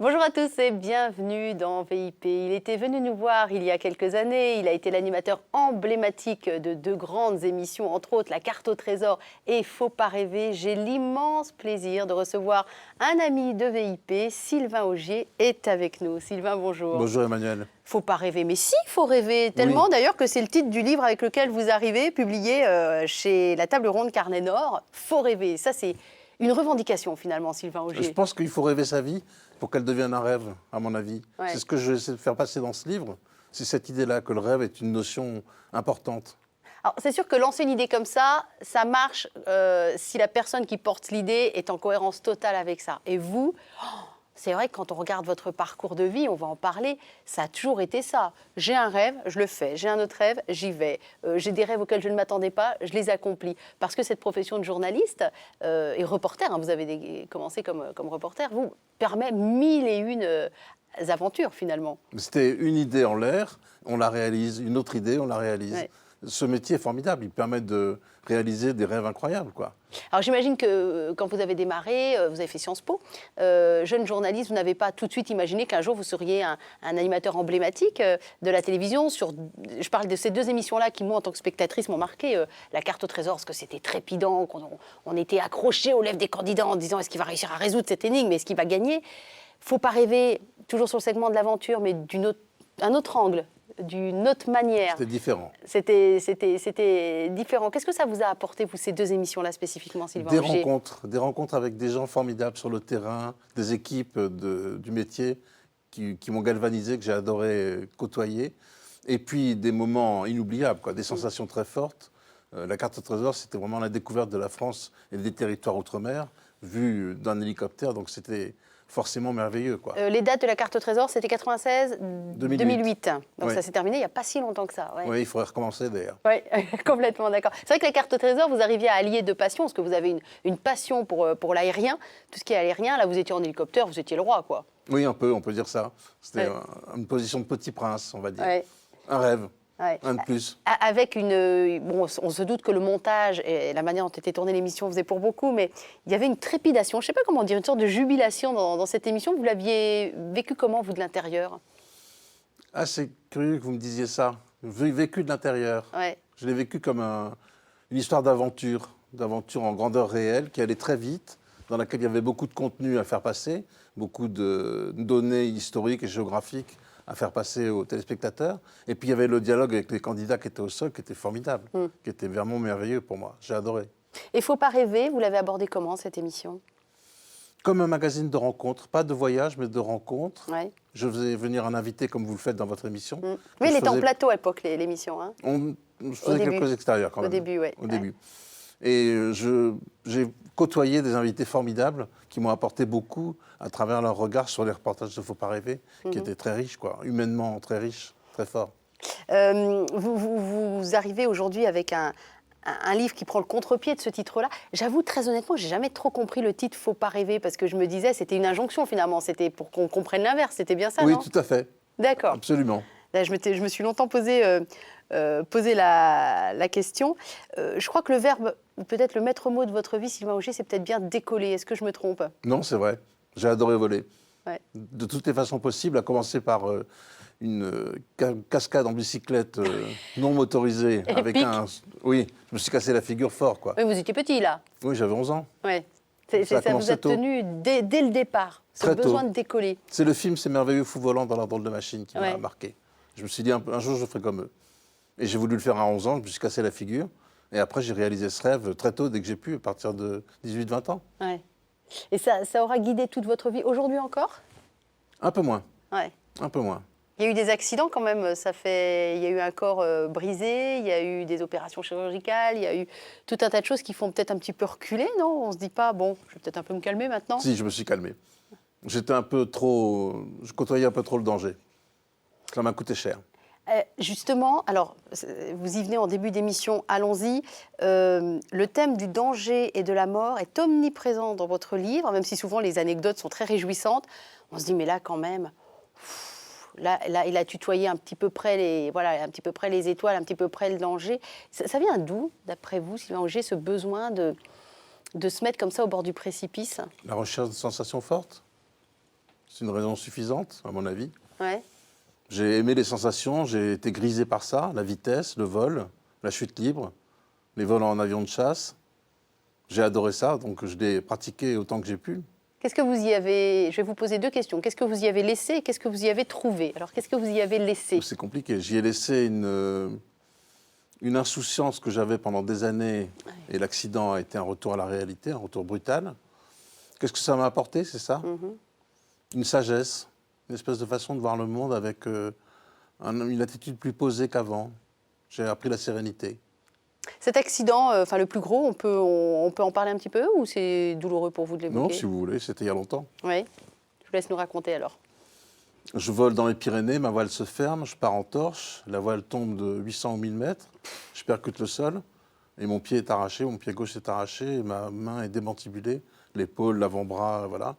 Bonjour à tous et bienvenue dans VIP. Il était venu nous voir il y a quelques années. Il a été l'animateur emblématique de deux grandes émissions, entre autres La Carte au Trésor et Faut pas rêver. J'ai l'immense plaisir de recevoir un ami de VIP, Sylvain Augier, est avec nous. Sylvain, bonjour. Bonjour Emmanuel. Faut pas rêver, mais si, faut rêver. Tellement Oui. d'ailleurs que c'est le titre du livre avec lequel vous arrivez, publié chez La Table Ronde Carnet Nord. Faut rêver. Ça, c'est une revendication finalement, Sylvain Augier. Je pense qu'il faut rêver sa vie pour qu'elle devienne un rêve, à mon avis. Ouais. C'est ce que je vais essayer de faire passer dans ce livre. C'est cette idée-là, que le rêve est une notion importante. Alors, c'est sûr que lancer une idée comme ça marche si la personne qui porte l'idée est en cohérence totale avec ça. Et vous, c'est vrai que quand on regarde votre parcours de vie, on va en parler, ça a toujours été ça. J'ai un rêve, je le fais. J'ai un autre rêve, j'y vais. J'ai des rêves auxquels je ne m'attendais pas, je les accomplis. Parce que cette profession de journaliste et reporter, hein, vous avez commencé comme reporter, vous permet mille et une aventures finalement. C'était une idée en l'air, on la réalise. Une autre idée, on la réalise. Ouais. Ce métier est formidable, il permet de réaliser des rêves incroyables, quoi. Alors j'imagine que quand vous avez démarré, vous avez fait Sciences Po, jeune journaliste, vous n'avez pas tout de suite imaginé qu'un jour vous seriez un animateur emblématique de la télévision. Je parle de ces deux émissions-là qui, moi, en tant que spectatrice, m'ont marqué. La Carte au Trésor, parce que c'était trépidant, on était accrochés aux lèvres des candidats en disant est-ce qu'il va réussir à résoudre cette énigme, est-ce qu'il va gagner. Faut pas rêver, toujours sur le segment de l'aventure, mais un autre angle, d'une autre manière. C'était différent. C'était différent. Qu'est-ce que ça vous a apporté, vous, ces deux émissions-là spécifiquement, Sylvain Augier ? Des rencontres avec des gens formidables sur le terrain, des équipes du métier qui m'ont galvanisé, que j'ai adoré côtoyer. Et puis des moments inoubliables, quoi, des sensations très fortes. La Carte au Trésor, c'était vraiment la découverte de la France et des territoires outre-mer, vue d'un hélicoptère, donc c'était forcément merveilleux, quoi. Les dates de la Carte au Trésor, c'était 96, 2008. Donc Ouais. ça s'est terminé il n'y a pas si longtemps que ça. Ouais. Oui, il faudrait recommencer d'ailleurs. Oui, complètement d'accord. C'est vrai que la Carte au Trésor, vous arriviez à allier deux passions, parce que vous avez une passion pour l'aérien, tout ce qui est aérien. Là, vous étiez en hélicoptère, vous étiez le roi, quoi. Oui, on peut dire ça. C'était Ouais. une position de petit prince, on va dire. Ouais. Un rêve, Ouais. un de plus. Avec bon, on se doute que le montage et la manière dont était tournée l'émission faisait pour beaucoup, mais il y avait une trépidation, je ne sais pas comment dire, une sorte de jubilation dans cette émission. Vous l'aviez vécu comment, vous, de l'intérieur ? Ah, c'est curieux que vous me disiez ça. Vécu de l'intérieur. Ouais. Je l'ai vécu comme une histoire d'aventure en grandeur réelle, qui allait très vite, dans laquelle il y avait beaucoup de contenu à faire passer, beaucoup de données historiques et géographiques à faire passer aux téléspectateurs. Et puis il y avait le dialogue avec les candidats qui étaient au sol, qui était formidable, qui était vraiment merveilleux pour moi. J'ai adoré. Et Faut pas rêver, vous l'avez abordé comment, cette émission ? Comme un magazine de rencontres, pas de voyage, mais de rencontres. Ouais. Je faisais venir un invité comme vous le faites dans votre émission. Oui, elle était en faisais- plateau à l'époque, l'émission. Hein. Je faisais début. quelques extérieurs quand Au même. début, ouais. Au début. Et j'ai côtoyé des invités formidables qui m'ont apporté beaucoup à travers leur regard sur les reportages de Faut pas rêver, qui étaient très riches, quoi, humainement très riches, très forts. Vous arrivez aujourd'hui avec un livre qui prend le contre-pied de ce titre-là. J'avoue, très honnêtement, j'ai jamais trop compris le titre « Faut pas rêver » parce que je me disais c'était une injonction finalement, c'était pour qu'on comprenne l'inverse, c'était bien ça, Oui, non ? tout à fait, D'accord. absolument. Là, je me suis longtemps posé la question. Je crois que le verbe, ou peut-être le maître mot de votre vie, Sylvain Augier, c'est peut-être bien décoller. Est-ce que je me trompe ? Non, c'est vrai, j'ai adoré voler. Ouais. De toutes les façons possibles, à commencer par une cascade en bicyclette non motorisée. Épique. Oui, je me suis cassé la figure fort, quoi. Oui, vous étiez petit là. Oui, j'avais 11 ans. Ouais. Ça a Ça vous commencé a tôt. tenu dès le départ, ce Très tôt. besoin de décoller. C'est le film, ces merveilleux fous volants dans leur drôle de machine qui Ouais. m'a marqué. Je me suis dit, un jour, je ferai comme eux. Et j'ai voulu le faire à 11 ans, je me suis cassé la figure. Et après, j'ai réalisé ce rêve très tôt, dès que j'ai pu, à partir de 18-20 ans. Ouais. Et ça aura guidé toute votre vie. Aujourd'hui encore ? Un peu moins, Ouais. un peu moins. Il y a eu des accidents quand même, il y a eu un corps brisé, il y a eu des opérations chirurgicales, il y a eu tout un tas de choses qui font peut-être un petit peu reculer, non ? On se dit pas, bon, je vais peut-être un peu me calmer maintenant. Si, je me suis calmé. J'étais un peu trop... Je côtoyais un peu trop le danger. Ça m'a coûté cher. Justement, alors, vous y venez en début d'émission, allons-y. Le thème du danger et de la mort est omniprésent dans votre livre, même si souvent les anecdotes sont très réjouissantes. On se dit, mais là, quand même, là, il a tutoyé un petit peu près un petit peu près les étoiles, un petit peu près le danger. Ça vient d'où, d'après vous, Sylvain Augier, ce besoin de se mettre comme ça au bord du précipice ? La recherche de sensations fortes. C'est une raison suffisante, à mon avis. Ouais. J'ai aimé les sensations, j'ai été grisé par ça, la vitesse, le vol, la chute libre, les vols en avion de chasse. J'ai adoré ça, donc je l'ai pratiqué autant que j'ai pu. Qu'est-ce que vous y avez... Je vais vous poser deux questions. Qu'est-ce que vous y avez laissé et qu'est-ce que vous y avez trouvé? Alors, qu'est-ce que vous y avez laissé? C'est compliqué. J'y ai laissé une insouciance que j'avais pendant des années, et l'accident a été un retour à la réalité, un retour brutal. Qu'est-ce que ça m'a apporté, c'est ça? Une sagesse, une espèce de façon de voir le monde avec une attitude plus posée qu'avant. J'ai appris la sérénité. Cet accident, enfin le plus gros, on peut en parler un petit peu ou c'est douloureux pour vous de l'évoquer? Non, si vous voulez, c'était il y a longtemps. Oui. Je vous laisse nous raconter alors. Je vole dans les Pyrénées, ma voile se ferme, je pars en torche, la voile tombe de 800 ou 1000 mètres, je percute le sol et mon pied est arraché, mon pied gauche est arraché, et ma main est démantibulée, l'épaule, l'avant-bras, voilà.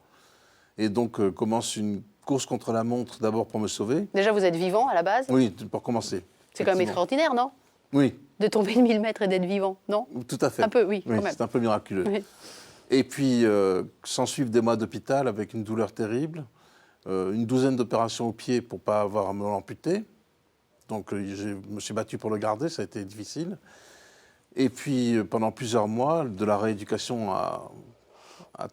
Et donc commence une course contre la montre, d'abord pour me sauver. Déjà, vous êtes vivant à la base? Oui, pour commencer. C'est quand même Effectivement. extraordinaire, non? Oui, De tomber de 1000 mètres et d'être vivant, non? tout à fait. Un peu, oui, quand même. C'est un peu miraculeux. Oui. Et puis, s'en suivent des mois d'hôpital avec une douleur terrible, une douzaine d'opérations au pied pour ne pas avoir à me l'amputer. Donc, je me suis battu pour le garder, ça a été difficile. Et puis, pendant plusieurs mois, de la rééducation à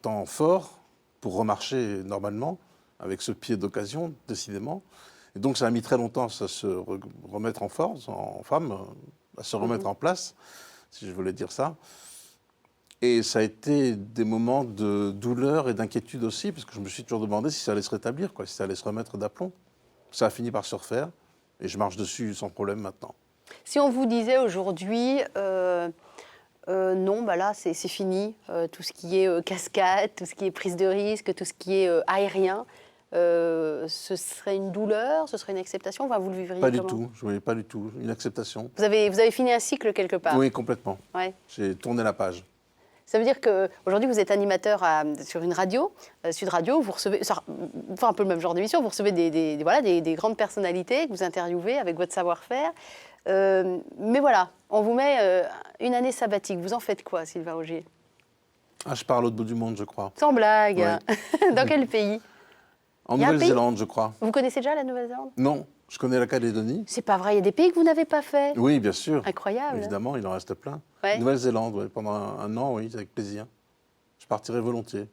temps fort pour remarcher normalement, avec ce pied d'occasion, décidément. Et donc, ça a mis très longtemps à se remettre en force, en femme, à se remettre en place, si je voulais dire ça. Et ça a été des moments de douleur et d'inquiétude aussi, parce que je me suis toujours demandé si ça allait se rétablir, quoi, si ça allait se remettre d'aplomb. Ça a fini par se refaire, et je marche dessus sans problème maintenant. Si on vous disait aujourd'hui, non, bah là, c'est fini, tout ce qui est cascade, tout ce qui est prise de risque, tout ce qui est aérien, ce serait une douleur, ce serait une acceptation, enfin, vous le vivriez Pas du comment? tout, je ne voyais pas du tout, une acceptation. Vous avez fini un cycle quelque part? Oui, complètement. Ouais. J'ai tourné la page. Ça veut dire qu'aujourd'hui, vous êtes animateur sur une radio, Sud Radio, vous recevez, enfin un peu le même genre d'émission, vous recevez des grandes personnalités que vous interviewez avec votre savoir-faire. Mais voilà, on vous met une année sabbatique. Vous en faites quoi, Sylvain Augier? Ah, je pars à l'autre bout du monde, je crois. Sans blague. Ouais. Dans quel pays? En Il y a un Nouvelle-Zélande, je crois. Vous connaissez déjà la Nouvelle-Zélande? Non, je connais la Calédonie. C'est pas vrai, il y a des pays que vous n'avez pas fait. Oui, bien sûr. Incroyable. Évidemment, il en reste plein. Ouais. Nouvelle-Zélande, ouais, pendant un an, oui, avec plaisir. Je partirai volontiers.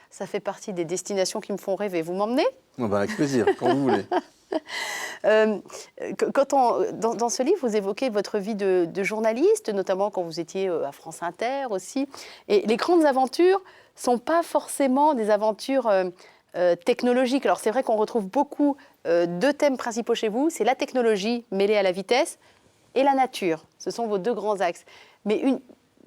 Ça fait partie des destinations qui me font rêver. Vous m'emmenez? Oh, bah, avec plaisir, quand vous voulez. Dans ce livre, vous évoquez votre vie de journaliste, notamment quand vous étiez à France Inter aussi. Et les grandes aventures ne sont pas forcément des aventures technologiques. Alors c'est vrai qu'on retrouve beaucoup deux thèmes principaux chez vous, c'est la technologie mêlée à la vitesse et la nature. Ce sont vos deux grands axes. Mais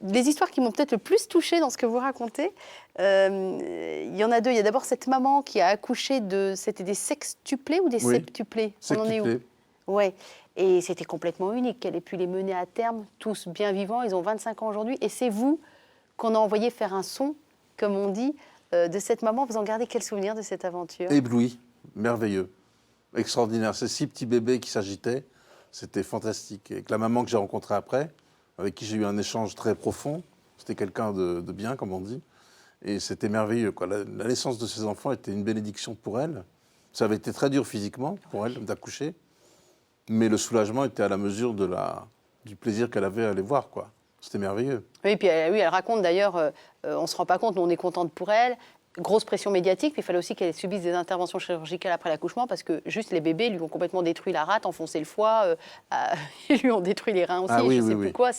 les histoires qui m'ont peut-être le plus touchée dans ce que vous racontez, il y en a deux. Il y a d'abord cette maman qui a accouché c'était des sextuplés ou des Oui, septuplés? On en est où? Sextuplé. Ouais. Et c'était complètement unique qu'elle ait pu les mener à terme, tous bien vivants. Ils ont 25 ans aujourd'hui. Et c'est vous qu'on a envoyé faire un son, comme on dit, de cette maman. Vous en gardez quel souvenir de cette aventure? Ébloui, merveilleux, extraordinaire. Ces 6 petits bébés qui s'agitaient, c'était fantastique. Et avec la maman que j'ai rencontrée après, avec qui j'ai eu un échange très profond, c'était quelqu'un de bien, comme on dit, et c'était merveilleux, quoi. La naissance de ces enfants était une bénédiction pour elle. Ça avait été très dur physiquement pour elle d'accoucher, mais le soulagement était à la mesure du plaisir qu'elle avait à les voir, quoi. C'était merveilleux. Oui, puis elle raconte d'ailleurs, on ne se rend pas compte, nous on est contente pour elle. Grosse pression médiatique, puis il fallait aussi qu'elle subisse des interventions chirurgicales après l'accouchement parce que juste les bébés lui ont complètement détruit la rate, enfoncé le foie, ils lui ont détruit les reins aussi, Ah oui, je ne sais oui, plus oui. quoi.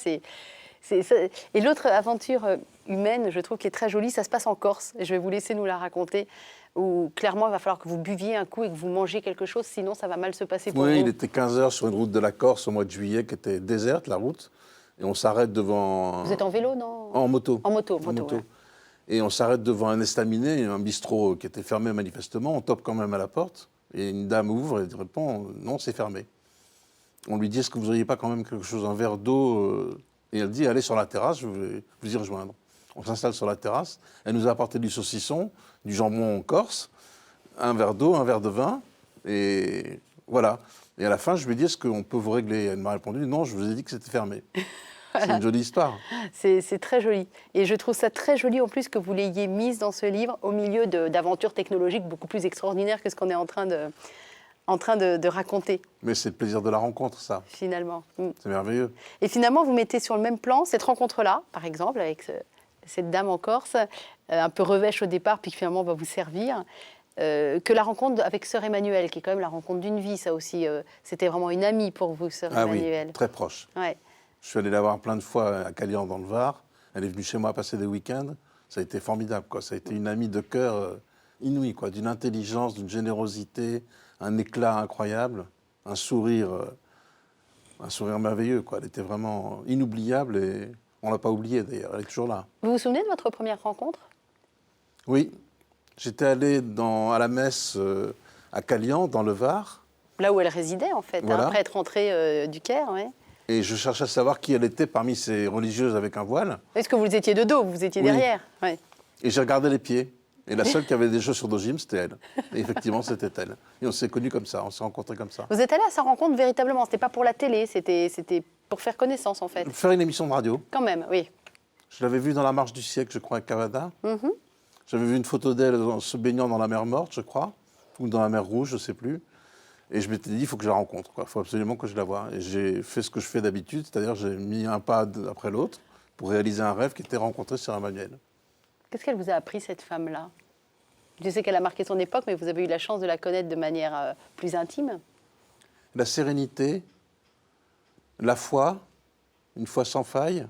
Et l'autre aventure humaine, je trouve, qui est très jolie, ça se passe en Corse. Et je vais vous laisser nous la raconter, où clairement il va falloir que vous buviez un coup et que vous mangiez quelque chose, sinon ça va mal se passer pour Oui, vous. il était 15h sur une route de la Corse au mois de juillet qui était déserte, la route, et on s'arrête devant... Vous êtes en vélo, non? En moto. En moto, ouais. Et on s'arrête devant un estaminet, un bistrot qui était fermé manifestement. On tope quand même à la porte. Et une dame ouvre et répond « Non, c'est fermé ». On lui dit « Est-ce que vous n'auriez pas quand même quelque chose, un verre d'eau ?» Et elle dit « Allez sur la terrasse, je vais vous y rejoindre ». On s'installe sur la terrasse. Elle nous a apporté du saucisson, du jambon corse, un verre d'eau, un verre de vin. Et voilà. Et à la fin, je lui ai dit « Est-ce qu'on peut vous régler ?» Elle m'a répondu « Non, je vous ai dit que c'était fermé ». C'est une jolie histoire. C'est très joli. Et je trouve ça très joli en plus que vous l'ayez mise dans ce livre au milieu d'aventures technologiques beaucoup plus extraordinaires que ce qu'on est en train de raconter, Mais c'est le plaisir de la rencontre, ça. finalement. Mm. C'est merveilleux. Et finalement, vous mettez sur le même plan cette rencontre-là, par exemple, avec cette dame en Corse, un peu revêche au départ, puis qui finalement va vous servir, que la rencontre avec Sœur Emmanuelle, qui est quand même la rencontre d'une vie, ça aussi. C'était vraiment une amie pour vous, Sœur Ah Emmanuelle. oui, très proche. Ouais. Je suis allé la voir plein de fois à Calian dans le Var. Elle est venue chez moi passer des week-ends. Ça a été formidable, quoi. Ça a été une amie de cœur inouïe, quoi. D'une intelligence, d'une générosité, un éclat incroyable, un sourire merveilleux, quoi. Elle était vraiment inoubliable et on ne l'a pas oubliée d'ailleurs. Elle est toujours là. Vous vous souvenez de votre première rencontre? Oui, j'étais allé à la messe à Calian, dans le Var. Là où elle résidait, en fait, Voilà. après être rentrée du Caire, ouais. Et je cherchais à savoir qui elle était parmi ces religieuses avec un voile. Est-ce que vous étiez de dos, vous étiez Oui. derrière? Ouais. Et j'ai regardé les pieds. Et la seule qui avait des chaussures de gym, c'était elle. Et effectivement, c'était elle. Et on s'est connus comme ça, on s'est rencontrés comme ça. Vous êtes allé à sa rencontre véritablement, c'était pas pour la télé, c'était pour faire connaissance, en fait. Faire une émission de radio. Quand même, oui. Je l'avais vue dans la marche du siècle, je crois, à Cavada. Mhm. J'avais vu une photo d'elle se baignant dans la mer Morte, je crois, ou dans la mer Rouge, je ne sais plus. Et je m'étais dit, il faut que je la rencontre, il faut absolument que je la voie. Et j'ai fait ce que je fais d'habitude, c'est-à-dire j'ai mis un pas après l'autre pour réaliser un rêve qui était rencontrer Sœur Emmanuelle. Qu'est-ce qu'elle vous a appris, cette femme-là? Je sais qu'elle a marqué son époque, mais vous avez eu la chance de la connaître de manière plus intime. La sérénité, la foi, une foi sans faille,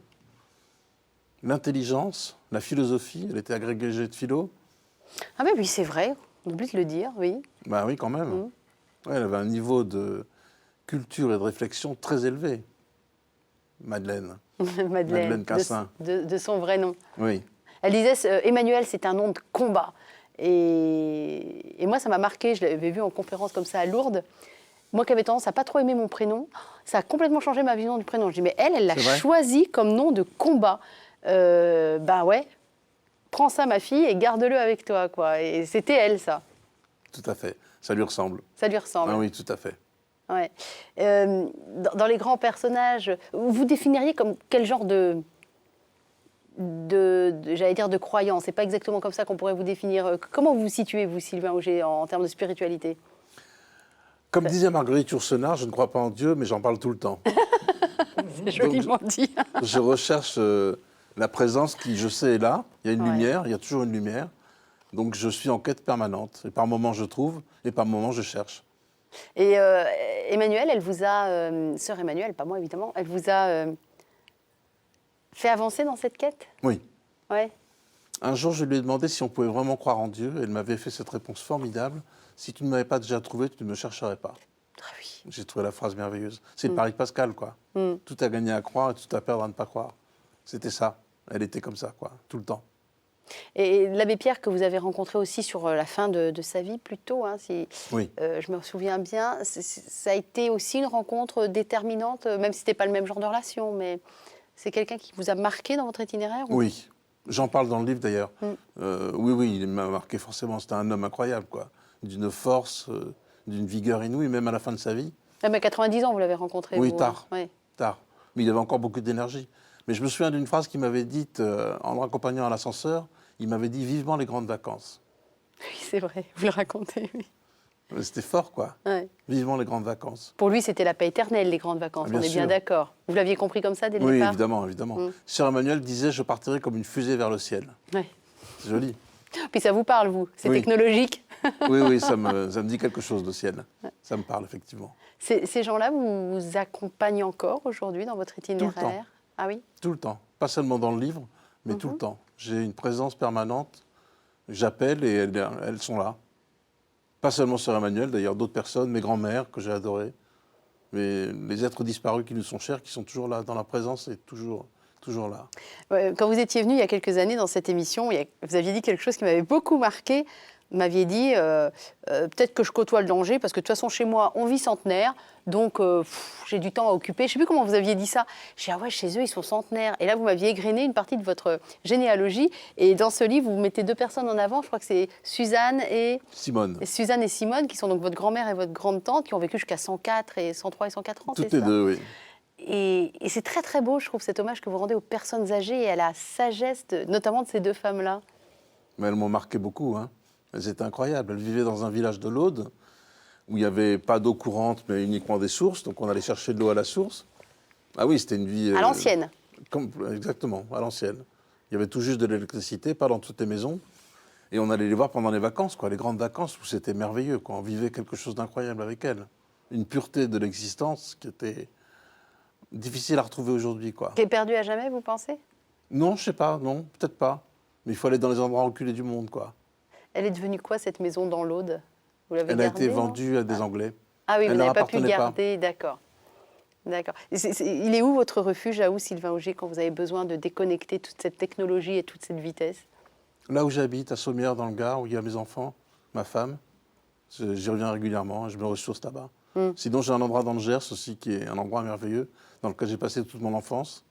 l'intelligence, la philosophie, elle était agrégée de philo. Ah mais oui, c'est vrai, on oublie de le dire, oui. Ben oui, quand même. Mhm. Ouais, elle avait un niveau de culture et de réflexion très élevé. Madeleine. Madeleine Cassin. de son vrai nom. Oui. Elle disait, Emmanuel, c'est un nom de combat. Et moi, ça m'a marqué, je l'avais vu en conférence comme ça à Lourdes. Moi qui avais tendance à pas trop aimer mon prénom, ça a complètement changé ma vision du prénom. Je dis, mais elle l'a C'est vrai choisi comme nom de combat. Ben ouais, prends ça ma fille et garde-le avec toi, quoi. Et c'était elle, ça. Tout à fait. Ça lui ressemble. Ça lui ressemble. Ah oui, tout à fait. Ouais. Dans les grands personnages, vous définiriez comme quel genre j'allais dire de croyance? C'est pas exactement comme ça qu'on pourrait vous définir. Comment vous vous situez, vous, Sylvain Auger, en termes de spiritualité? Comme disait Marguerite Yourcenar, je ne crois pas en Dieu, mais j'en parle tout le temps. C'est joliment dit. Je recherche la présence qui, je sais, est là. Il y a une Ouais. lumière, il y a toujours une lumière. Donc je suis en quête permanente. Et par moments, je trouve, et par moments, je cherche. Et Emmanuelle, elle vous a, sœur Emmanuelle, pas moi évidemment, elle vous a fait avancer dans cette quête? Oui. Ouais. Un jour, je lui ai demandé si on pouvait vraiment croire en Dieu. Elle m'avait fait cette réponse formidable. Si tu ne m'avais pas déjà trouvé, tu ne me chercherais pas. Ah oui. J'ai trouvé la phrase merveilleuse. C'est le pari de Pascal, quoi. Mm. Tout à gagner à croire et tout à perdre à ne pas croire. C'était ça. Elle était comme ça, quoi, tout le temps. Et l'abbé Pierre, que vous avez rencontré aussi sur la fin de sa vie, plutôt, hein, si Oui. je me souviens bien, ça a été aussi une rencontre déterminante, même si ce n'était pas le même genre de relation, mais c'est quelqu'un qui vous a marqué dans votre itinéraire? Ou... Oui. J'en parle dans le livre, d'ailleurs. Mm. Oui, il m'a marqué forcément. C'était un homme incroyable, quoi. D'une force, d'une vigueur inouïe, même à la fin de sa vie. Même à 90 ans, vous l'avez rencontré? Oui, vous, tard. Hein. Ouais. Tard. Mais il avait encore beaucoup d'énergie. Mais je me souviens d'une phrase qu'il m'avait dite en le raccompagnant à l'ascenseur. Il m'avait dit « Vivement les grandes vacances Oui, c'est vrai, vous le racontez, oui. ». C'était fort, quoi. Ouais. Vivement les grandes vacances. Pour lui, c'était la paix éternelle, les grandes vacances, Ah, bien on est bien sûr. d'accord. Vous l'aviez compris comme ça dès le Oui, départ? évidemment, évidemment. Mm. Sœur Emmanuelle disait « Je partirai comme une fusée vers le ciel Ouais. ». C'est joli. Puis ça vous parle, vous? C'est Oui. technologique? Oui, ça me dit quelque chose de ciel. Ça me parle, effectivement. Ces gens-là vous accompagnent encore aujourd'hui dans votre itinéraire? temps. Ah oui? Tout le temps. Pas seulement dans le livre, mais tout le temps. J'ai une présence permanente. J'appelle et elles sont là. Pas seulement Sœur Emmanuelle, d'ailleurs, d'autres personnes, mes grands-mères que j'ai adorées. Mais les êtres disparus qui nous sont chers, qui sont toujours là, dans la présence et toujours là. Quand vous étiez venu il y a quelques années dans cette émission, vous aviez dit quelque chose qui m'avait beaucoup marqué. Vous m'aviez dit, peut-être que je côtoie le danger, parce que de toute façon, chez moi, on vit centenaire, donc j'ai du temps à occuper. Je ne sais plus comment vous aviez dit ça. J'ai dit, ah ouais, chez eux, ils sont centenaires. Et là, vous m'aviez égrené une partie de votre généalogie. Et dans ce livre, vous mettez deux personnes en avant. Je crois que c'est Suzanne et Simone. Simone, qui sont donc votre grand-mère et votre grande-tante, qui ont vécu jusqu'à 104 et 103 et 104 ans, Toutes c'est les ça? deux, oui. Et c'est très très beau, je trouve, cet hommage que vous rendez aux personnes âgées et à la sagesse, notamment de ces deux femmes-là. Mais elles m'ont marqué beaucoup. Hein. Elles étaient incroyables. Elles vivaient dans un village de l'Aude où il n'y avait pas d'eau courante, mais uniquement des sources. Donc on allait chercher de l'eau à la source. Ah oui, c'était une vie... À l'ancienne. Exactement, à l'ancienne. Il y avait tout juste de l'électricité, pas dans toutes les maisons. Et on allait les voir pendant les vacances, quoi, les grandes vacances, où c'était merveilleux. Quoi. On vivait quelque chose d'incroyable avec elles. Une pureté de l'existence qui était difficile à retrouver aujourd'hui. Quoi. Qui est perdue à jamais, vous pensez? Non, je sais pas, non, peut-être pas. Mais il faut aller dans les endroits reculés du monde. Quoi. Elle est devenue quoi, cette maison dans l'Aude? Vous l'avez Elle a gardée, été non? vendue à des Anglais. Ah oui, vous Elle leur n'avez pas pu le appartenait garder, d'accord. D'accord. Il est où votre refuge, à où, Sylvain Augier, quand vous avez besoin de déconnecter toute cette technologie et toute cette vitesse? Là où j'habite, à Sommières, dans le Gard, où il y a mes enfants, ma femme, j'y reviens régulièrement, je me ressource là-bas. Sinon, j'ai un endroit dans le Gers aussi, qui est un endroit merveilleux, dans lequel j'ai passé toute mon enfance,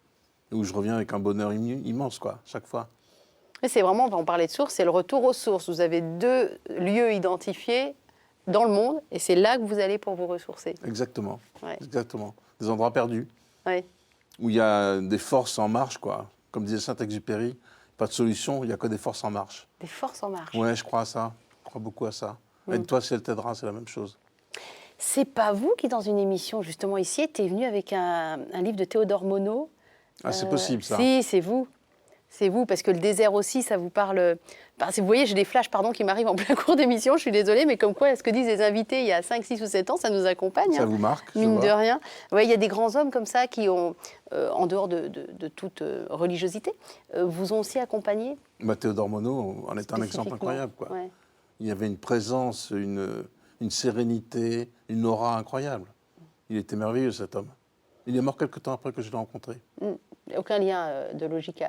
et où je reviens avec un bonheur immense, quoi, chaque fois. Mais c'est vraiment, on parlait de sources, c'est le retour aux sources. Vous avez deux lieux identifiés dans le monde, et c'est là que vous allez pour vous ressourcer. Exactement, Ouais. exactement. Des endroits perdus, Ouais. où il y a des forces en marche, quoi. Comme disait Saint-Exupéry, pas de solution, il n'y a que des forces en marche. Des forces en marche. Ouais, je crois à ça, je crois beaucoup à ça. Aide-toi si elle t'aidera, c'est la même chose. C'est pas vous qui, dans une émission justement ici, étiez venu avec un livre de Théodore Monod. Ah, c'est possible, ça. Si, c'est vous. C'est vous, parce que le désert aussi, ça vous parle... Enfin, vous voyez, j'ai des flashs qui m'arrivent en plein cours d'émission, je suis désolée, mais comme quoi, ce que disent les invités il y a 5, 6 ou 7 ans, ça nous accompagne. Ça vous marque, je mine de vois. rien. Ouais, il y a des grands hommes comme ça qui ont, en dehors de toute religiosité, vous ont aussi accompagné. Théodore Monod en est un exemple spécifiquement. incroyable, quoi. Ouais. Il y avait une présence, une sérénité, une aura incroyable. Il était merveilleux, cet homme. Il est mort quelque temps après que je l'ai rencontré. Aucun lien de logique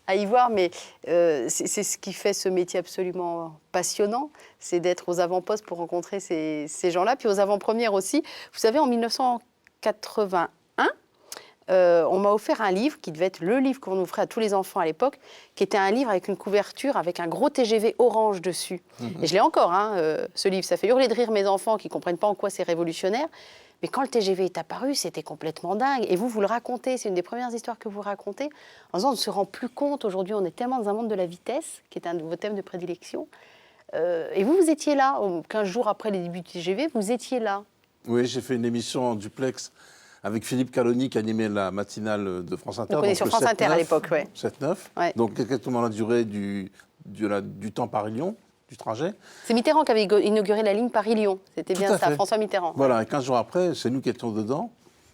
à y voir, mais c'est ce qui fait ce métier absolument passionnant, c'est d'être aux avant-postes pour rencontrer ces gens-là, puis aux avant-premières aussi. Vous savez, en 1981, on m'a offert un livre qui devait être le livre qu'on offrait à tous les enfants à l'époque, qui était un livre avec une couverture avec un gros TGV orange dessus. Et je l'ai encore, ce livre. Ça fait hurler de rire mes enfants qui ne comprennent pas en quoi c'est révolutionnaire. Mais quand le TGV est apparu, c'était complètement dingue. Et vous le racontez, c'est une des premières histoires que vous racontez, en disant on ne se rend plus compte aujourd'hui, on est tellement dans un monde de la vitesse, qui est un de vos thèmes de prédilection. Et vous étiez là, 15 jours après les débuts du TGV, vous étiez là. Oui, j'ai fait une émission en duplex avec Philippe Caloni qui animait la matinale de France Inter. On connaît sur France Inter à l'époque, oui. 7-9. Ouais. Donc exactement la durée du temps Paris-Lyon, du trajet. C'est Mitterrand qui avait inauguré la ligne Paris-Lyon. C'était bien ça, fait. François Mitterrand. Voilà, et 15 jours après, c'est nous qui étions dedans.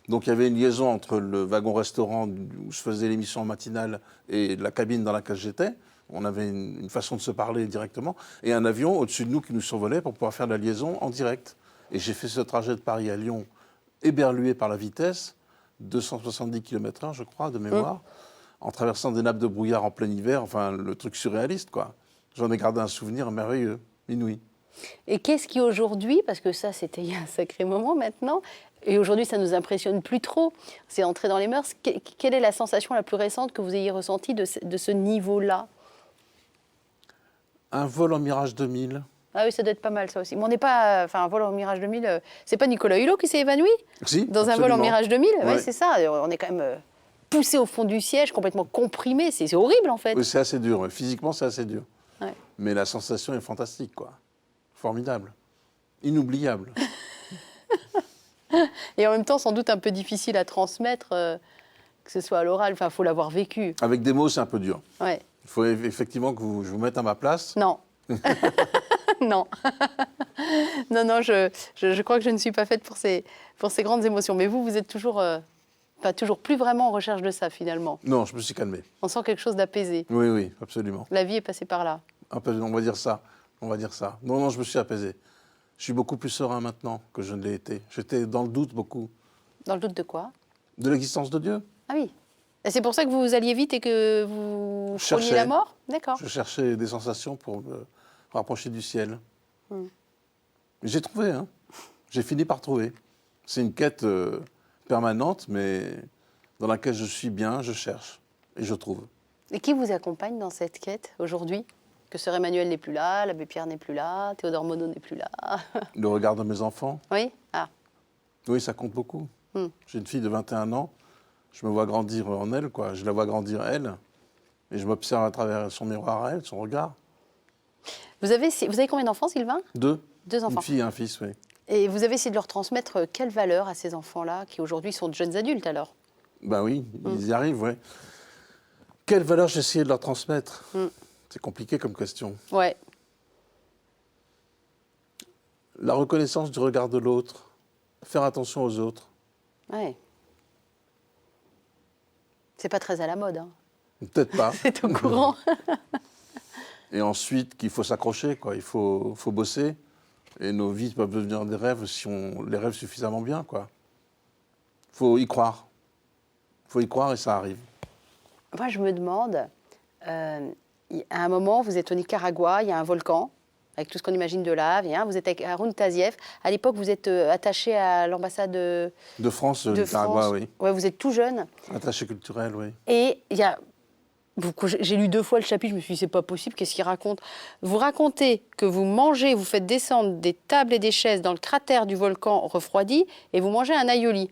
Donc il y avait une liaison entre le wagon-restaurant où je faisais l'émission matinale et la cabine dans laquelle j'étais. On avait une façon de se parler directement. Et un avion au-dessus de nous qui nous survolait pour pouvoir faire la liaison en direct. Et j'ai fait ce trajet de Paris à Lyon, éberlué par la vitesse, 270 km/h, je crois, de mémoire, en traversant des nappes de brouillard en plein hiver. Enfin, le truc surréaliste, quoi. J'en ai gardé un souvenir merveilleux, inouï. Et qu'est-ce qui aujourd'hui, parce que ça c'était il y a un sacré moment maintenant, et aujourd'hui ça ne nous impressionne plus trop, c'est entré dans les mœurs, quelle est la sensation la plus récente que vous ayez ressentie de ce niveau-là? Un vol en Mirage 2000. Ah oui, ça doit être pas mal ça aussi. Mais on n'est pas... Enfin, un vol en Mirage 2000, c'est pas Nicolas Hulot qui s'est évanoui Si, dans un vol en absolument. Mirage 2000? Ouais. Oui, c'est ça, on est quand même poussé au fond du siège, complètement comprimé, c'est horrible en fait. Oui, c'est assez dur. Physiquement, c'est assez dur. Ouais. Mais la sensation est fantastique, quoi. Formidable. Inoubliable. Et en même temps, sans doute un peu difficile à transmettre, que ce soit à l'oral, enfin, il faut l'avoir vécu. Avec des mots, c'est un peu dur. Ouais. Il faut effectivement que je vous mette à ma place. Non. Non. Non, je crois que je ne suis pas faite pour ces grandes émotions. Mais vous êtes toujours, pas toujours plus vraiment en recherche de ça, finalement. Non, je me suis calmé. On sent quelque chose d'apaisé. Oui, oui, absolument. La vie est passée par là. Un peu, on va dire ça. On va dire ça. Non, non, je me suis apaisé. Je suis beaucoup plus serein maintenant que je ne l'ai été. J'étais dans le doute beaucoup. Dans le doute de quoi? De l'existence de Dieu. Ah oui. Et c'est pour ça que vous alliez vite et que vous preniez la mort? D'accord. Je cherchais des sensations pour me rapprocher du ciel. J'ai trouvé, hein. J'ai fini par trouver. C'est une quête permanente, mais dans laquelle je suis bien, je cherche et je trouve. Et qui vous accompagne dans cette quête aujourd'hui? Que Sœur Emmanuelle n'est plus là, l'abbé Pierre n'est plus là, Théodore Monod n'est plus là. Le regard de mes enfants, Oui? Ah. oui, ça compte beaucoup. J'ai une fille de 21 ans, je me vois grandir en elle, quoi. Je la vois grandir elle, et je m'observe à travers son miroir à elle, son regard. Vous avez combien d'enfants, Sylvain? 2. 2 enfants. Une fille et un fils, oui. Et vous avez essayé de leur transmettre quelle valeur à ces enfants-là, qui aujourd'hui sont de jeunes adultes alors? Ben oui, ils y arrivent, oui. Quelle valeur j'ai essayé de leur transmettre? C'est compliqué comme question. Ouais. La reconnaissance du regard de l'autre, faire attention aux autres. Ouais. C'est pas très à la mode, hein. Peut-être pas. C'est au courant. Et ensuite, qu'il faut s'accrocher, quoi. Il faut bosser. Et nos vies peuvent devenir des rêves si on les rêve suffisamment bien, quoi. Il faut y croire. Il faut y croire et ça arrive. Moi, je me demande, à un moment, vous êtes au Nicaragua, il y a un volcan, avec tout ce qu'on imagine de lave, vous êtes avec Haroun Tazieff. À l'époque, vous êtes attaché à l'ambassade de France, de Nicaragua, France. oui. Ouais, vous êtes tout jeune. Attaché culturel, oui. Et il y a... J'ai lu 2 fois le chapitre, je me suis dit, c'est pas possible, qu'est-ce qu'il raconte? Vous racontez que vous mangez, vous faites descendre des tables et des chaises dans le cratère du volcan refroidi, et vous mangez un aioli.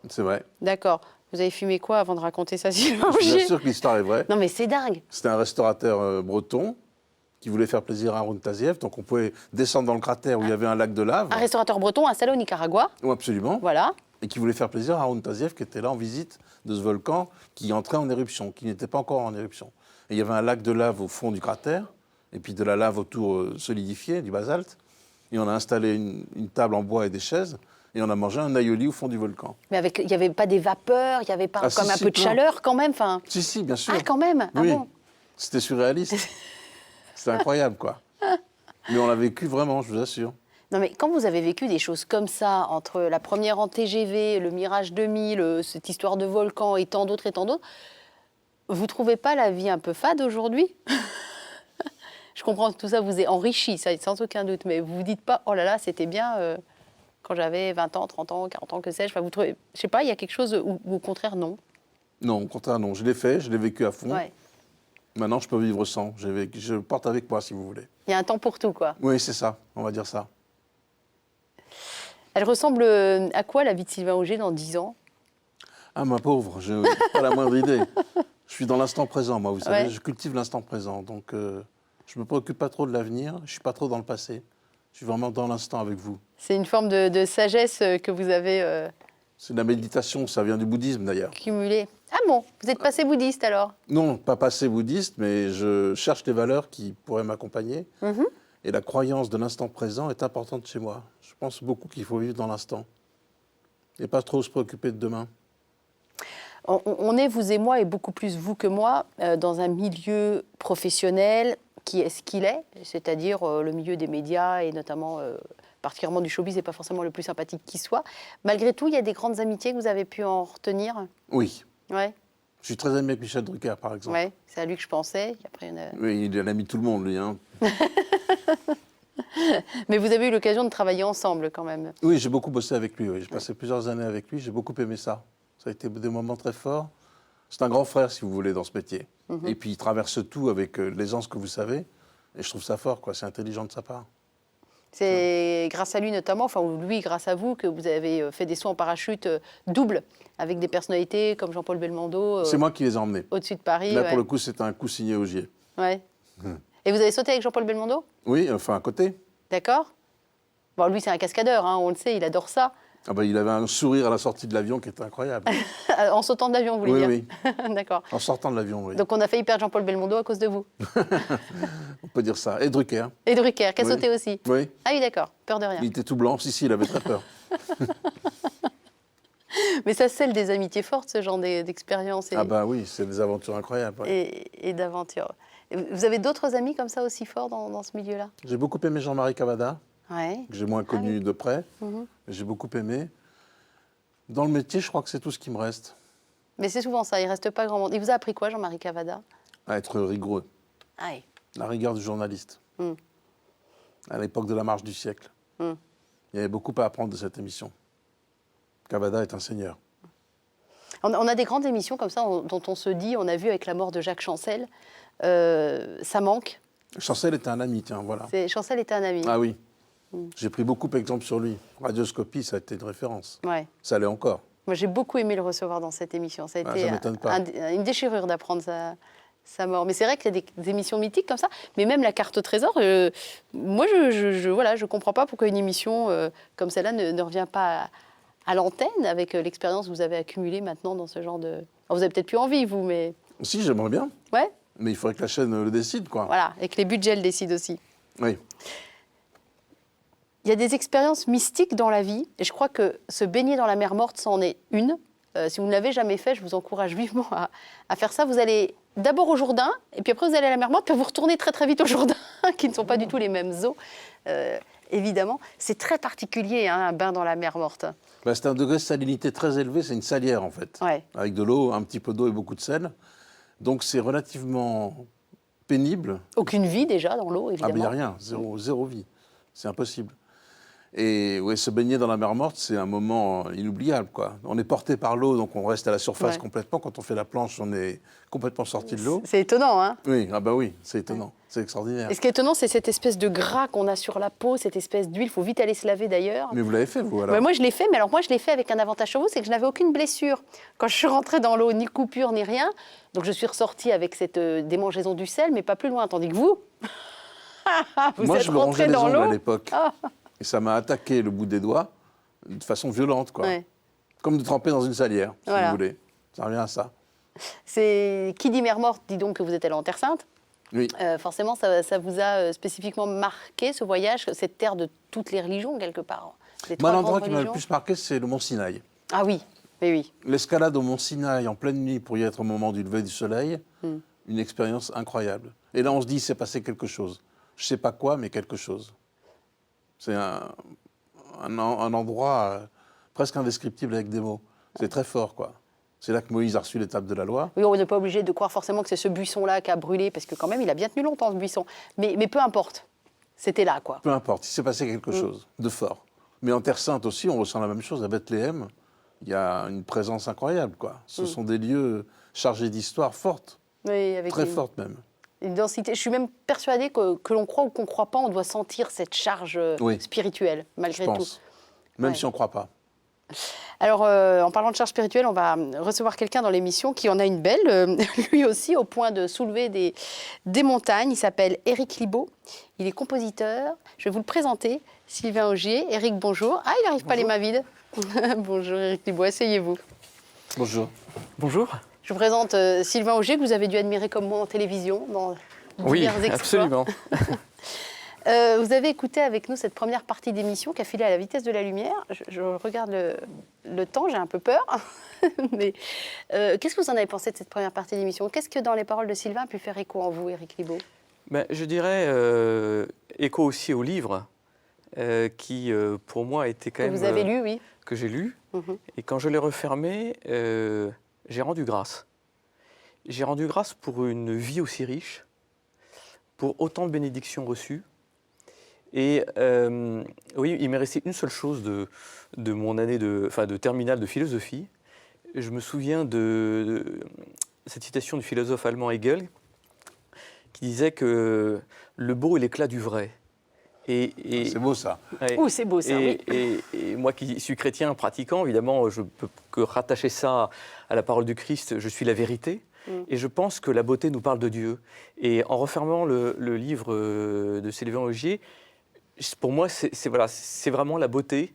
C'est vrai. D'accord. Vous avez fumé quoi avant de raconter ça, Sylvain? Je suis bien sûr que l'histoire est vraie. Non, mais c'est dingue. C'était un restaurateur breton qui voulait faire plaisir à Haroun Tazieff. Donc on pouvait descendre dans le cratère où il y avait un lac de lave. Un restaurateur breton installé au Nicaragua. Oui, absolument. Voilà. Et qui voulait faire plaisir à Haroun Tazieff qui était là en visite de ce volcan qui entrait en éruption, qui n'était pas encore en éruption. Et il y avait un lac de lave au fond du cratère, et puis de la lave autour solidifiée, du basalte. Et on a installé une table en bois et des chaises, et on a mangé un aioli au fond du volcan. Mais il n'y avait pas des vapeurs, il n'y avait pas Ah, comme si, un si, peu de plein. chaleur quand même, enfin. Si, bien sûr. Ah, quand même. Ah Oui, bon. c'était surréaliste. C'était incroyable, quoi. Mais on l'a vécu vraiment, je vous assure. Non, mais quand vous avez vécu des choses comme ça, entre la première en TGV, le Mirage 2000, cette histoire de volcan et tant d'autres, vous trouvez pas la vie un peu fade aujourd'hui? Je comprends que tout ça vous est enrichi, ça, sans aucun doute, mais vous vous dites pas, oh là là, c'était bien quand j'avais 20 ans, 30 ans, 40 ans, que sais-je. Enfin, vous trouvez, je sais pas, il y a quelque chose où au contraire, non? Non, au contraire, non. Je l'ai fait, je l'ai vécu à fond. Ouais. Maintenant, je peux vivre sans. Je le porte avec moi, si vous voulez. Il y a un temps pour tout, quoi. Oui, c'est ça, on va dire ça. Elle ressemble à quoi, la vie de Sylvain Auger, dans 10 ans? Ah, ma pauvre, je n'ai pas la moindre idée. Je suis dans l'instant présent, moi, vous savez. Ouais. Je cultive l'instant présent. Donc, je ne me préoccupe pas trop de l'avenir. Je ne suis pas trop dans le passé. Je suis vraiment dans l'instant avec vous. C'est une forme de sagesse que vous avez C'est de la méditation, ça vient du bouddhisme, d'ailleurs. cumulée. Ah bon, vous êtes passé bouddhiste, alors? Non, pas passé bouddhiste, mais je cherche des valeurs qui pourraient m'accompagner. Et la croyance de l'instant présent est importante chez moi. Je pense beaucoup qu'il faut vivre dans l'instant. Et pas trop se préoccuper de demain. On est, vous et moi, et beaucoup plus vous que moi, dans un milieu professionnel qui est ce qu'il est, c'est-à-dire le milieu des médias et notamment particulièrement du showbiz, n'est pas forcément le plus sympathique qui soit. Malgré tout, il y a des grandes amitiés que vous avez pu en retenir? Oui. Ouais, Je suis très ami avec Michel Drucker, par exemple. ouais, c'est à lui que je pensais. Après, Oui, il est l'ami de tout le monde, lui. Hein. Mais vous avez eu l'occasion de travailler ensemble quand même. Oui, j'ai beaucoup bossé avec lui. Oui. J'ai passé plusieurs années avec lui. J'ai beaucoup aimé ça. Ça a été des moments très forts. C'est un grand frère, si vous voulez, dans ce métier. Et puis, il traverse tout avec l'aisance que vous savez. Et je trouve ça fort, quoi. C'est intelligent de sa part. C'est grâce à lui notamment, enfin ou lui grâce à vous, que vous avez fait des sauts en parachute doubles avec des personnalités comme Jean-Paul Belmondo C'est moi qui les ai emmenés. au-dessus de Paris. Là, Ouais. pour le coup, c'était un coup signé Augier. Ouais. Et vous avez sauté avec Jean-Paul Belmondo? Oui, enfin, à côté. D'accord. Bon, lui, c'est un cascadeur, hein, on le sait, il adore ça. Ah ben, il avait un sourire à la sortie de l'avion qui était incroyable. En sautant de l'avion, vous voulez Oui, dire? oui. D'accord. En sortant de l'avion, oui. Donc on a failli perdre Jean-Paul Belmondo à cause de vous. On peut dire ça. Et Drucker. Et Drucker, qui a Oui. sauté aussi. Oui. Ah oui, d'accord. Peur de rien. Il était tout blanc. Si, il avait très peur. Mais ça scelle des amitiés fortes, ce genre d'expérience Ah ben oui, c'est des aventures incroyables. Ouais. et d'aventures. Vous avez d'autres amis comme ça aussi forts dans ce milieu-là? J'ai beaucoup aimé Jean-Marie Cavada, Ouais. que j'ai moins connu de près. Mais j'ai beaucoup aimé. Dans le métier, je crois que c'est tout ce qui me reste. Mais c'est souvent ça, il reste pas grand monde. Il vous a appris quoi, Jean-Marie Cavada? À être rigoureux. Ah oui. La rigueur du journaliste. À l'époque de la marche du siècle. Il y avait beaucoup à apprendre de cette émission. Cavada est un seigneur. On a des grandes émissions comme ça dont on se dit, on a vu avec la mort de Jacques Chancel, ça manque. Chancel était un ami, tiens, voilà. Chancel était un ami. Ah oui. J'ai pris beaucoup d'exemples sur lui. Radioscopie, ça a été une référence. Ouais. Ça l'est encore. Moi, j'ai beaucoup aimé le recevoir dans cette émission. Ça a Ah, été ça m'étonne pas. une déchirure d'apprendre sa mort. Mais c'est vrai qu'il y a des émissions mythiques comme ça. Mais même la carte au trésor, moi, je comprends pas pourquoi une émission comme celle-là ne revient pas à l'antenne avec l'expérience que vous avez accumulée maintenant dans ce genre de... Alors, vous avez peut-être plus envie, vous, mais... Si, j'aimerais bien, Ouais, mais il faudrait que la chaîne le décide, quoi. voilà. Et que les budgets le décident aussi. Oui. Il y a des expériences mystiques dans la vie, et je crois que se baigner dans la mer morte, c'en est une. Si vous ne l'avez jamais fait, je vous encourage vivement à faire ça. Vous allez d'abord au Jourdain, et puis après vous allez à la mer morte, puis vous retournez très très vite au Jourdain, qui ne sont pas du tout les mêmes eaux, évidemment. C'est très particulier, hein, un bain dans la mer morte. Bah, c'est un degré de salinité très élevé, c'est une salière en fait. Ouais. Avec de l'eau, un petit peu d'eau et beaucoup de sel. Donc c'est relativement pénible. Aucune vie déjà dans l'eau, Ah, évidemment. mais il n'y a rien, zéro vie. C'est impossible. Et ouais, se baigner dans la mer morte, c'est un moment inoubliable, quoi. On est porté par l'eau, donc on reste à la surface Ouais. complètement. Quand on fait la planche, on est complètement sorti de l'eau. C'est étonnant, hein. Oui, ah bah oui, c'est étonnant, c'est extraordinaire. Et ce qui est étonnant, c'est cette espèce de gras qu'on a sur la peau, cette espèce d'huile. Il faut vite aller se laver d'ailleurs. Mais vous l'avez fait, vous, alors? Ouais, moi, je l'ai fait, mais alors moi, je l'ai fait avec un avantage sur vous, c'est que je n'avais aucune blessure. Quand je suis rentrée dans l'eau, ni coupure, ni rien. Donc, je suis ressortie avec cette démangeaison du sel, mais pas plus loin. Tandis que vous, vous Moi, êtes je me rongeais rentrée les dans ongles à l'eau. l'époque. Ah. Et ça m'a attaqué le bout des doigts de façon violente, quoi. Ouais. Comme de tremper dans une salière, si Voilà. vous voulez. Ça revient à ça. Qui dit mer morte, dit donc que vous êtes allé en Terre Sainte. Oui. Forcément, ça vous a spécifiquement marqué, ce voyage, cette terre de toutes les religions, quelque part. Les Moi, trois l'endroit grandes qui m'a le religions. plus marqué, c'est le Mont Sinaï. Ah oui, oui. L'escalade au Mont Sinaï en pleine nuit pour y être au moment du lever du soleil, une expérience incroyable. Et là, on se dit, il s'est passé quelque chose. Je ne sais pas quoi, mais quelque chose. C'est un endroit presque indescriptible avec des mots. C'est très fort, quoi. C'est là que Moïse a reçu l'étape de la loi. Oui, on n'est pas obligé de croire forcément que c'est ce buisson-là qui a brûlé, parce que quand même, il a bien tenu longtemps, ce buisson. Mais peu importe, c'était là, quoi. Peu importe, il s'est passé quelque chose de fort. Mais en Terre Sainte aussi, on ressent la même chose. À Bethléem, il y a une présence incroyable, quoi. Ce sont des lieux chargés d'histoire forte, Oui, avec très forte même. une densité. Je suis même persuadée que l'on croit ou qu'on ne croit pas, on doit sentir cette charge Oui. spirituelle, Je malgré tout. pense. Même Ouais. si on ne croit pas. Alors, en parlant de charge spirituelle, on va recevoir quelqu'un dans l'émission qui en a une belle, lui aussi, au point de soulever des montagnes. Il s'appelle Éric Libaud. Il est compositeur. Je vais vous le présenter. Sylvain Augier. Éric, bonjour. Ah, il n'arrive pas les mains vides. Bonjour Éric Libaud, asseyez-vous. Bonjour. Bonjour. Je vous présente Sylvain Augier, que vous avez dû admirer comme moi en télévision, dans Oui, divers exploits. absolument. Vous avez écouté avec nous cette première partie d'émission qui a filé à la vitesse de la lumière. Je regarde le temps, j'ai un peu peur. Mais qu'est-ce que vous en avez pensé de cette première partie d'émission? Qu'est-ce que dans les paroles de Sylvain a pu faire écho en vous, Éric Libaud? Ben, je dirais écho aussi au livre qui, pour moi, était quand Que même... vous avez lu, oui. Que j'ai lu. Mhm. Et quand je l'ai refermé, j'ai rendu grâce. J'ai rendu grâce pour une vie aussi riche, pour autant de bénédictions reçues. Et oui, il m'est resté une seule chose de mon année de terminale de philosophie. Je me souviens de cette citation du philosophe allemand Hegel qui disait que le beau est l'éclat du vrai. C'est beau, ça. Ouais. Ouh, c'est beau ça, oui. Et moi qui suis chrétien, pratiquant, évidemment, je ne peux que rattacher ça à la parole du Christ, je suis la vérité. Et je pense que la beauté nous parle de Dieu. Et en refermant le livre de Sylvain Augier, pour moi, c'est vraiment la beauté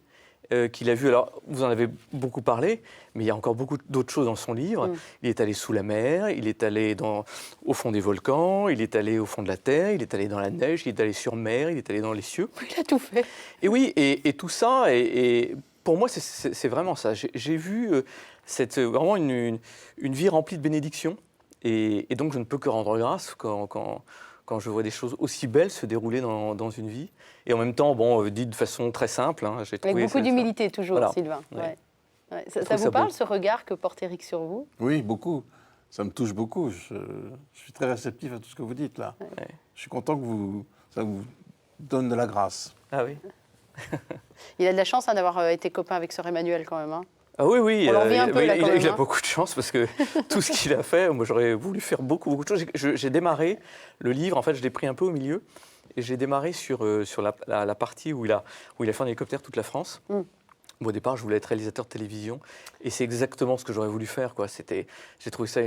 qu'il a vue. Alors, vous en avez beaucoup parlé, mais il y a encore beaucoup d'autres choses dans son livre. Il est allé sous la mer, il est allé au fond des volcans, il est allé au fond de la terre, il est allé dans la neige, il est allé sur mer, il est allé dans les cieux. Il a tout fait. Et oui, et tout ça, et pour moi, c'est vraiment ça. J'ai vu vraiment une vie remplie de bénédictions. Et donc, je ne peux que rendre grâce quand je vois des choses aussi belles se dérouler dans une vie. Et en même temps, dit de façon très simple. Hein, j'ai Avec trouvé beaucoup d'humilité, toujours, Voilà. Sylvain. Ouais. Ouais. Ouais. Ça trouve vous ça parle, beau. ce regard que porte Éric sur vous? Oui, beaucoup. Ça me touche beaucoup. Je suis très réceptif à tout ce que vous dites, là. Ouais. Je suis content que ça vous donne de la grâce. Ah oui. Il a de la chance d'avoir été copain avec sœur Emmanuel, quand même. Hein. Ah oui, oui. On l'envie un peu, là, quand même, il a hein. beaucoup de chance parce que tout ce qu'il a fait, moi, j'aurais voulu faire beaucoup de choses. J'ai démarré le livre, en fait, je l'ai pris un peu au milieu. Et j'ai démarré sur la partie où il a fait en hélicoptère toute la France. Moi, au départ, je voulais être réalisateur de télévision et c'est exactement ce que j'aurais voulu faire, quoi. J'ai trouvé ça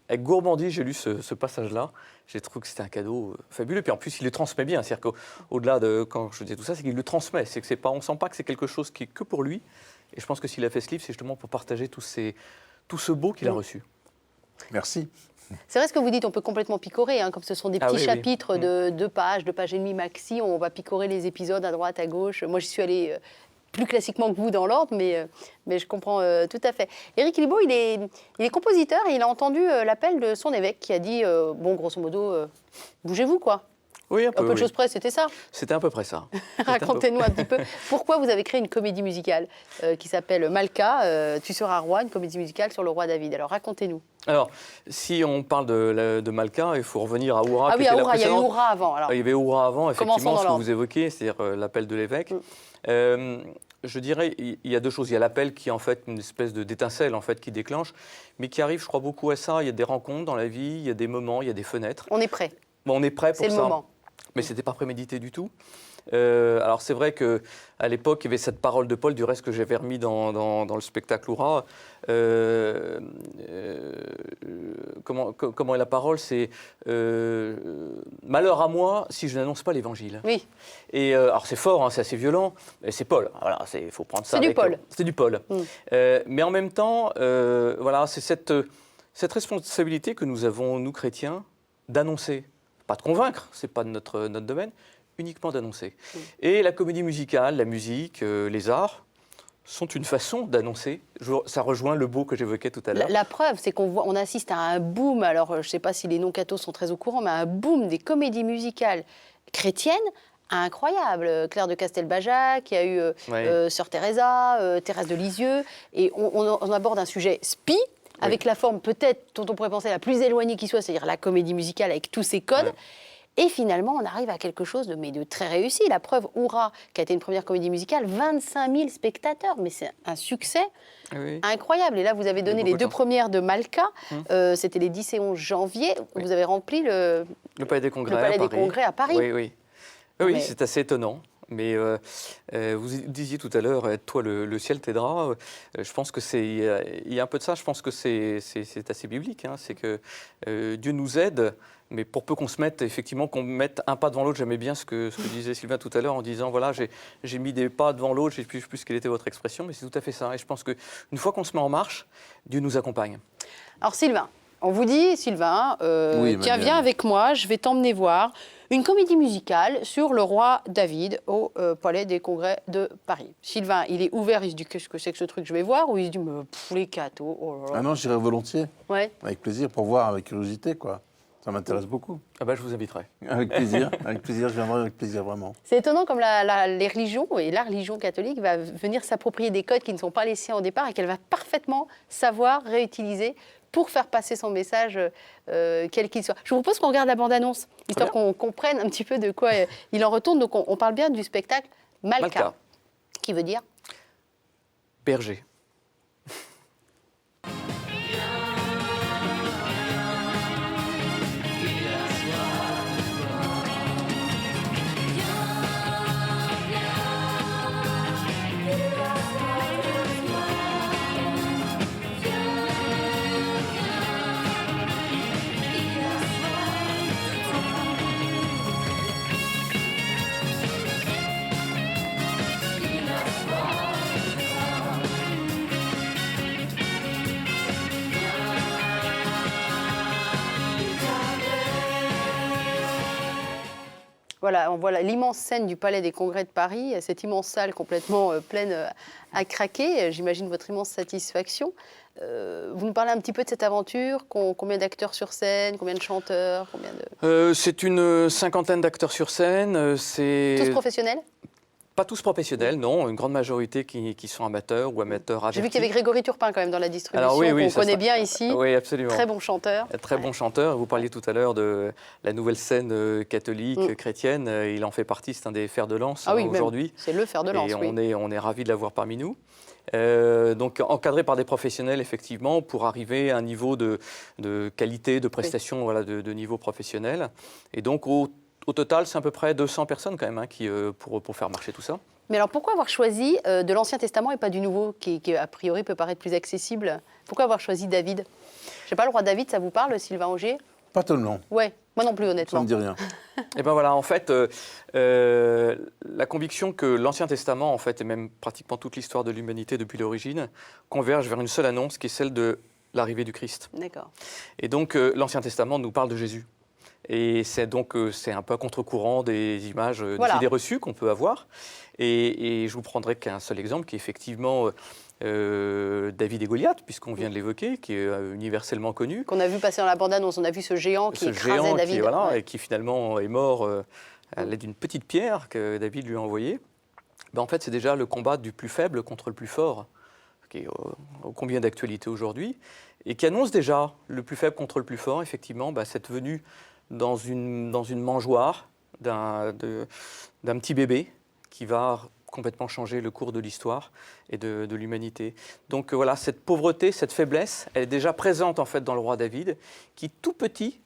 avec gourmandise. J'ai lu ce passage-là. J'ai trouvé que c'était un cadeau fabuleux. Puis en plus, il le transmet bien. C'est-à-dire qu'au-delà de quand je disais tout ça, c'est qu'il le transmet. C'est que c'est pas, on sent pas que c'est quelque chose qui est que pour lui. Et je pense que s'il a fait ce livre, c'est justement pour partager tout ce beau qu'il a reçu. Merci. C'est vrai ce que vous dites, on peut complètement picorer, hein, comme ce sont des petits chapitres de 2 pages, 2 pages et demie maxi, on va picorer les épisodes à droite, à gauche. Moi, j'y suis allée plus classiquement que vous dans l'ordre, mais je comprends tout à fait. Éric Libaud, il est compositeur et il a entendu l'appel de son évêque qui a dit, bon, grosso modo, bougez-vous, quoi. Oui, un peu de choses près, c'était ça. C'était à peu près ça. Racontez-nous un petit peu pourquoi vous avez créé une comédie musicale qui s'appelle Malka, Tu seras roi, une comédie musicale sur le roi David. Alors racontez-nous. Alors, si on parle de Malka, il faut revenir à Oura. Ah oui, à Oura, il y a eu Oura avant. Alors. Il y avait Oura avant, effectivement, ce que vous évoquez, c'est-à-dire l'appel de l'évêque. Je dirais, il y a 2 choses. Il y a l'appel qui est en fait une espèce d'étincelle en fait, qui déclenche, mais qui arrive, je crois, beaucoup à ça. Il y a des rencontres dans la vie, il y a des moments, il y a des fenêtres. On est prêt. Bon, on est prêt pour ça. C'est le moment. Mais ce n'était pas prémédité du tout. Alors c'est vrai qu'à l'époque, il y avait cette parole de Paul, du reste que j'avais remis dans le spectacle Oura. Comment est la parole? C'est malheur à moi si je n'annonce pas l'évangile. Oui. Et alors c'est fort, hein, c'est assez violent, mais c'est Paul. Voilà, il faut prendre ça. C'est du Paul. C'est du Paul. Mais en même temps, voilà, c'est cette responsabilité que nous avons, nous chrétiens, d'annoncer. Pas de convaincre, ce n'est pas notre domaine, uniquement d'annoncer. Et la comédie musicale, la musique, les arts sont une façon d'annoncer. Ça rejoint le beau que j'évoquais tout à l'heure. La preuve, c'est qu'on assiste à un boom, alors je ne sais pas si les non-cathos sont très au courant, mais un boom des comédies musicales chrétiennes incroyable. Claire de Castelbajac, il y a eu Sœur Teresa, Thérèse de Lisieux, et on aborde un sujet spi, avec la forme peut-être dont on pourrait penser la plus éloignée qui soit, c'est-à-dire la comédie musicale avec tous ses codes. Et finalement, on arrive à quelque chose de très réussi. La preuve, Oura, qui a été une première comédie musicale, 25 000 spectateurs, mais c'est un succès incroyable. Et là, vous avez donné les 2 premières de Malka, c'était les 10 et 11 janvier. Vous avez rempli le Palais des Congrès à Paris. Oui, c'est assez étonnant. Mais vous disiez tout à l'heure, toi, le ciel t'aidera. Je pense que il y a un peu de ça. Je pense que c'est assez biblique. Hein. C'est que Dieu nous aide, mais pour peu qu'on se mette, effectivement, qu'on mette un pas devant l'autre. J'aimais bien ce que disait Sylvain tout à l'heure en disant, voilà, j'ai mis des pas devant l'autre. Je ne sais plus quelle était votre expression, mais c'est tout à fait ça. Et je pense qu'une fois qu'on se met en marche, Dieu nous accompagne. Alors Sylvain, on vous dit, Sylvain, tiens, viens avec moi, je vais t'emmener voir une comédie musicale sur le roi David au Palais des Congrès de Paris. Sylvain, il est ouvert, il se dit qu'est-ce que c'est que ce truc, je vais voir, ou il se dit les cathos, oh là là. Ah non, j'irai volontiers. Ouais. Avec plaisir, pour voir avec curiosité, quoi. Ça m'intéresse beaucoup. Ah bah, je vous inviterai. Avec plaisir, je viendrai avec plaisir, vraiment. C'est étonnant comme les religions, et la religion catholique va venir s'approprier des codes qui ne sont pas les siens au départ et qu'elle va parfaitement savoir réutiliser pour faire passer son message, quel qu'il soit. Je vous propose qu'on regarde la bande-annonce, histoire qu'on comprenne un petit peu de quoi il en retourne. Donc on parle bien du spectacle Malka. Qui veut dire berger. Voilà, on voit l'immense scène du Palais des Congrès de Paris, cette immense salle complètement pleine à craquer. J'imagine votre immense satisfaction. Vous nous parlez un petit peu de cette aventure, combien d'acteurs sur scène, combien de chanteurs, c'est une 50aine d'acteurs sur scène. Tous professionnels ? Pas tous professionnels, non. Une grande majorité qui sont amateurs ou amateurs avertis. J'ai vu qu'il y avait Grégory Turpin quand même dans la distribution, qu'on connaît bien ici. Oui, absolument. Très bon chanteur. Très bon chanteur. Vous parliez tout à l'heure de la nouvelle scène catholique, chrétienne. Il en fait partie, c'est un des fers de lance aujourd'hui. C'est le fer de lance, Et on est ravis de l'avoir parmi nous. Donc encadré par des professionnels, effectivement, pour arriver à un niveau de qualité, de prestation de niveau professionnel. Et donc au total, c'est à peu près 200 personnes quand même pour faire marcher tout ça. Mais alors pourquoi avoir choisi de l'Ancien Testament et pas du Nouveau, qui a priori peut paraître plus accessible? Pourquoi avoir choisi David? Je sais pas, le roi David, ça vous parle, Sylvain Augier? Pas tellement. Ouais, moi non plus, Ça honnêtement. ne me dit rien. Et ben voilà, en fait, la conviction que l'Ancien Testament, en fait, et même pratiquement toute l'histoire de l'humanité depuis l'origine, converge vers une seule annonce qui est celle de l'arrivée du Christ. D'accord. Et donc, l'Ancien Testament nous parle de Jésus. Et c'est donc c'est un peu à contre-courant des images, Voilà. des idées reçues qu'on peut avoir. Et je vous prendrai qu'un seul exemple, qui est effectivement David et Goliath, puisqu'on vient de l'évoquer, qui est universellement connu. Qu'on a vu passer dans la bande-annonce, on a vu ce géant qui Ce écrasait géant David. et qui finalement est mort à l'aide d'une petite pierre que David lui a envoyée. Ben, en fait, c'est déjà le combat du plus faible contre le plus fort, qui est ô combien d'actualité aujourd'hui, et qui annonce déjà le plus faible contre le plus fort, effectivement, cette venue dans une mangeoire d'un petit bébé qui va complètement changer le cours de l'histoire et de l'humanité. Donc voilà, cette pauvreté, cette faiblesse, elle est déjà présente en fait dans le roi David, qui tout petit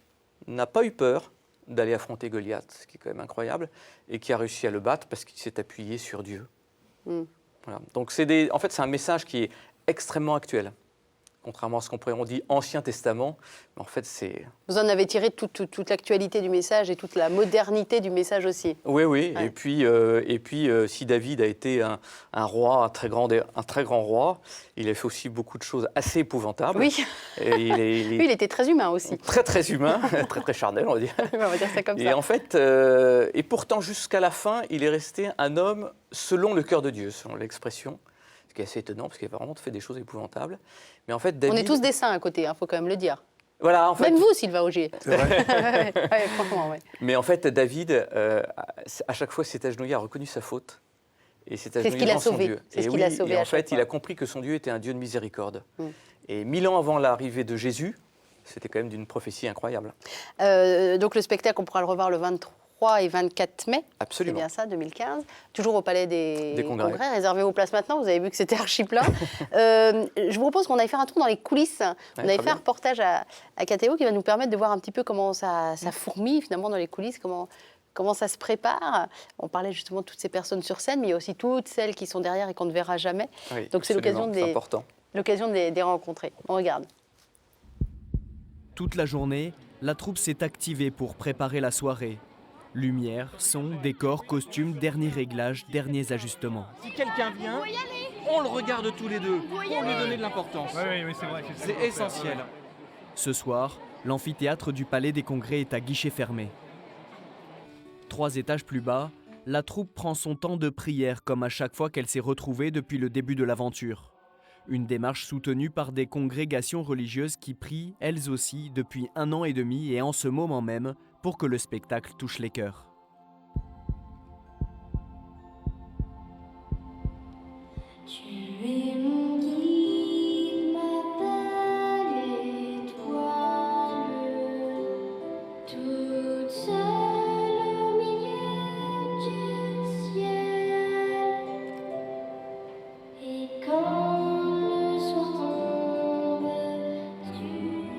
n'a pas eu peur d'aller affronter Goliath, ce qui est quand même incroyable, et qui a réussi à le battre parce qu'il s'est appuyé sur Dieu. Voilà. Donc en fait, c'est un message qui est extrêmement actuel. Contrairement à ce on dit Ancien Testament, mais en fait c'est... Vous en avez tiré toute l'actualité du message et toute la modernité du message aussi. Oui, oui. Ouais. Et puis si David a été un roi, un très grand roi, il a fait aussi beaucoup de choses assez épouvantables. Oui, Et oui, il était très humain aussi. très, très humain, très, très charnel, on va dire. On va dire ça comme Et ça. en fait, et pourtant jusqu'à la fin, il est resté un homme selon le cœur de Dieu, selon l'expression. Ce qui est assez étonnant, parce qu'il a vraiment fait des choses épouvantables. Mais en fait, David... On est tous des saints à côté, il faut quand même le dire. Voilà, en fait... Même vous, Sylvain Augier. C'est vrai. Ouais, franchement, ouais. Mais en fait, David, à chaque fois, s'est agenouillé, a reconnu sa faute. Et s'est agenouillé ce qui l'a devant son sauvé. Dieu. C'est ce Et qui l'a oui, sauvé et à en chaque fait, fois. il a compris que son Dieu était un Dieu de miséricorde. Mm. Et 1000 ans avant l'arrivée de Jésus, c'était quand même d'une prophétie incroyable. Donc le spectacle, on pourra le revoir le 23 et 24 mai. Absolument. C'est bien ça, 2015. Toujours au Palais des Congrès. Réservez vos places maintenant. Vous avez vu que c'était archi plein. Je vous propose qu'on aille faire un tour dans les coulisses. On avait très fait bien. un reportage à KTO qui va nous permettre de voir un petit peu comment ça fourmille finalement dans les coulisses, comment ça se prépare. On parlait justement de toutes ces personnes sur scène, mais il y a aussi toutes celles qui sont derrière et qu'on ne verra jamais. Oui, Donc c'est absolument, c'est important. l'occasion de les rencontrer. On regarde. Toute la journée, la troupe s'est activée pour préparer la soirée. Lumière, son, décor, costumes, derniers réglages, derniers ajustements. Si quelqu'un vient, on le regarde tous les deux pour lui donner de l'importance. Oui, c'est vrai. C'est essentiel. Ce soir, l'amphithéâtre du Palais des Congrès est à guichet fermé. 3 étages plus bas, la troupe prend son temps de prière comme à chaque fois qu'elle s'est retrouvée depuis le début de l'aventure. Une démarche soutenue par des congrégations religieuses qui prient, elles aussi, depuis 1 an et demi et en ce moment même, pour que le spectacle touche les cœurs. Tu es mon guide, ma belle étoile, toute seule au milieu du ciel. Et quand le soir tombe, tu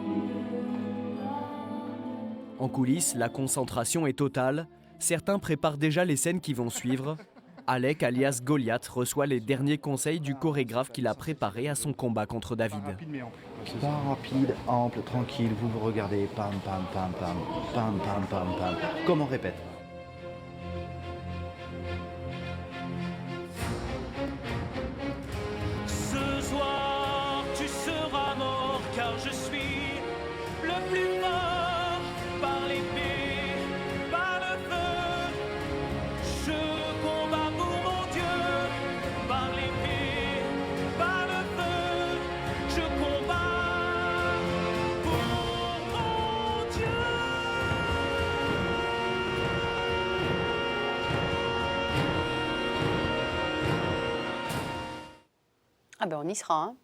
me parles. En coulisses, la concentration est totale. Certains préparent déjà les scènes qui vont suivre. Alec, alias Goliath, reçoit les derniers conseils du chorégraphe qu'il a préparé à son combat contre David. Pas rapide, ample, tranquille, vous vous regardez, pam, pam, pam, pam, pam, pam, pam, pam. Comme on répète. Ce soir, tu seras mort car je suis le plus fort par l'épée, par le feu. Je combats pour mon Dieu par l'épée, par le feu. Je combats pour mon Dieu. Ah ben on y sera. Hein.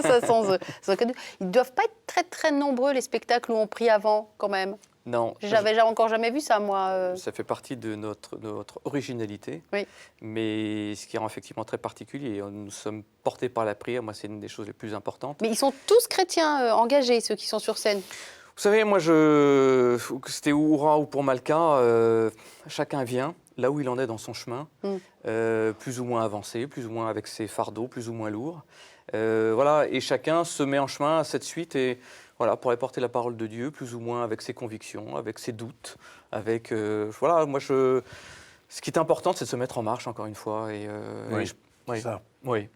Ça sent que ils ne doivent pas être très très nombreux les spectacles où on prie avant quand même. Non, J'avais encore jamais vu ça moi. ça fait partie de notre originalité. Oui. Mais ce qui rend effectivement très particulier, nous sommes portés par la prière. Moi, c'est une des choses les plus importantes. Mais ils sont tous chrétiens engagés ceux qui sont sur scène. Vous Vous savez, moi, c'était Oura ou pour Malka, chacun vient là où il en est dans son chemin, plus ou moins avancé, plus ou moins avec ses fardeaux, plus ou moins lourds. Voilà, et chacun se met en chemin à cette suite et voilà, pour aller porter la parole de Dieu, plus ou moins avec ses convictions, avec ses doutes, avec voilà, moi ce qui est important, c'est de se mettre en marche encore une fois et, Oui, oui, ça. oui.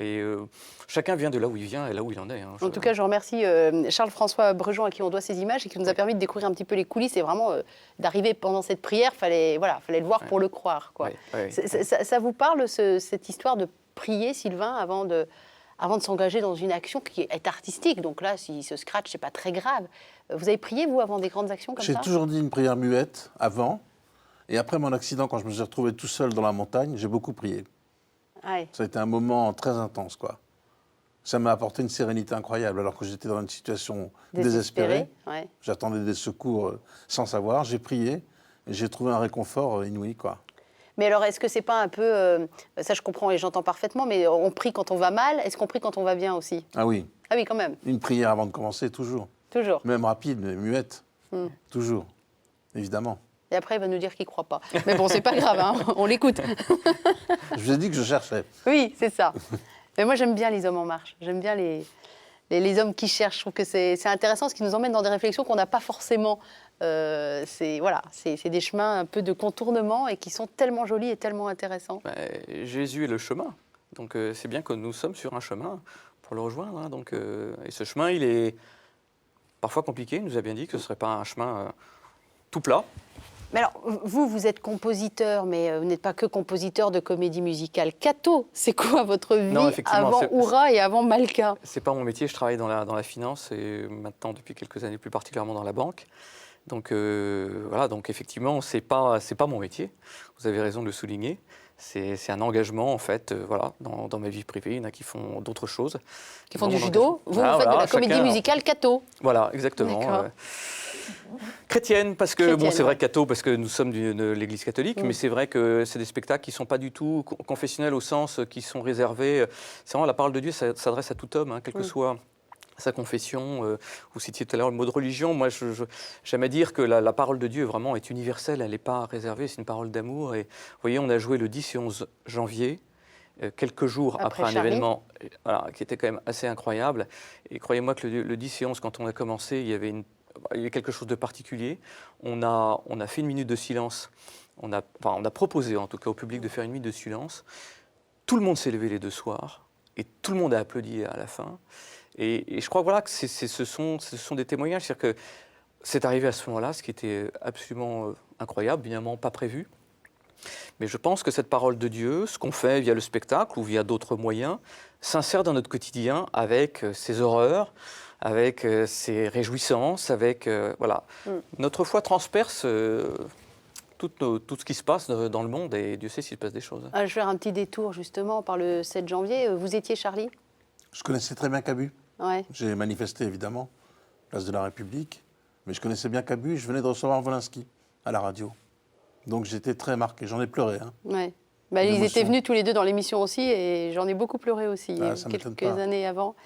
Et chacun vient de là où il vient et là où il en est. Hein. En tout cas, je remercie Charles-François Brejon à qui on doit ces images et qui nous a permis de découvrir un petit peu les coulisses et vraiment d'arriver pendant cette prière, fallait le voir pour le croire, quoi. Ça vous parle, cette histoire de prier, Sylvain, avant de s'engager dans une action qui est artistique? Donc là, s'il se scratch, c'est pas très grave. Vous avez prié, vous, avant des grandes actions comme ça? J'ai toujours dit une prière muette avant. Et après mon accident, quand je me suis retrouvé tout seul dans la montagne, j'ai beaucoup prié. Ouais. Ça a été un moment très intense, quoi. Ça m'a apporté une sérénité incroyable, alors que j'étais dans une situation désespérée. Ouais. J'attendais des secours sans savoir. J'ai prié et j'ai trouvé un réconfort inouï, quoi. Mais alors, est-ce que c'est pas un peu... ça, je comprends et j'entends parfaitement, mais on prie quand on va mal. Est-ce qu'on prie quand on va bien aussi? Ah oui, Ah oui, quand même. une prière avant de commencer, toujours. Toujours. Même rapide, mais muette. Toujours, évidemment. Et après, il va nous dire qu'il ne croit pas. Mais bon, c'est pas grave, hein, on l'écoute. Je vous ai dit que je cherchais. Oui, c'est ça. Mais moi, j'aime bien les hommes en marche. J'aime bien les hommes qui cherchent. Je trouve que c'est intéressant, ce qui nous emmène dans des réflexions qu'on n'a pas forcément. C'est des chemins un peu de contournement et qui sont tellement jolis et tellement intéressants. Jésus est le chemin. Donc c'est bien que nous sommes sur un chemin pour le rejoindre. Hein. Donc, et ce chemin, il est parfois compliqué. Il nous a bien dit que ce ne serait pas un chemin tout plat. Mais alors, vous êtes compositeur, mais vous n'êtes pas que compositeur de comédie musicale. Cato, c'est quoi votre vie avant Oura et avant Malka? C'est pas mon métier, je travaille dans la finance et maintenant depuis quelques années plus particulièrement dans la banque. Donc voilà, donc effectivement, c'est pas mon métier. Vous avez raison de le souligner. C'est un engagement en fait, voilà, dans ma vie privée. Il y en a qui font d'autres choses. Qui font du judo. Vous faites de la comédie musicale Cato. Voilà, exactement. Chrétienne, parce que, bon, c'est vrai catho, parce que nous sommes de l'Église catholique, mais c'est vrai que c'est des spectacles qui ne sont pas du tout confessionnels au sens qui sont réservés. C'est vraiment la parole de Dieu, ça s'adresse à tout homme, hein, quelle que soit sa confession. Vous citiez tout à l'heure le mot de religion. Moi, j'aime à dire que la parole de Dieu vraiment est universelle, elle n'est pas réservée, c'est une parole d'amour. Et vous voyez, on a joué le 10 et 11 janvier. Quelques jours après un événement qui était quand même assez incroyable. Et croyez-moi que le 10 et 11, quand on a commencé, il y avait quelque chose de particulier. On a fait une minute de silence. On a proposé, en tout cas au public, de faire une minute de silence. Tout le monde s'est levé les deux soirs et tout le monde a applaudi à la fin. Et je crois voilà, que ce sont des témoignages. C'est-à-dire que c'est arrivé à ce moment-là, ce qui était absolument incroyable, évidemment pas prévu. Mais je pense que cette parole de Dieu, ce qu'on fait via le spectacle ou via d'autres moyens, s'insère dans notre quotidien avec ses horreurs, avec ses réjouissances, avec voilà. Notre foi transperce tout ce qui se passe dans le monde et Dieu sait s'il se passe des choses. Je vais faire un petit détour justement par le 7 janvier. Vous étiez Charlie? Je connaissais très bien Cabu. Ouais. J'ai manifesté évidemment, place de la République, mais je connaissais bien Cabu. Je venais de recevoir Wolinski à la radio. Donc j'étais très marqué, j'en ai pleuré. Hein. Ouais. Ils étaient venus tous les deux dans l'émission aussi et j'en ai beaucoup pleuré aussi, quelques années avant.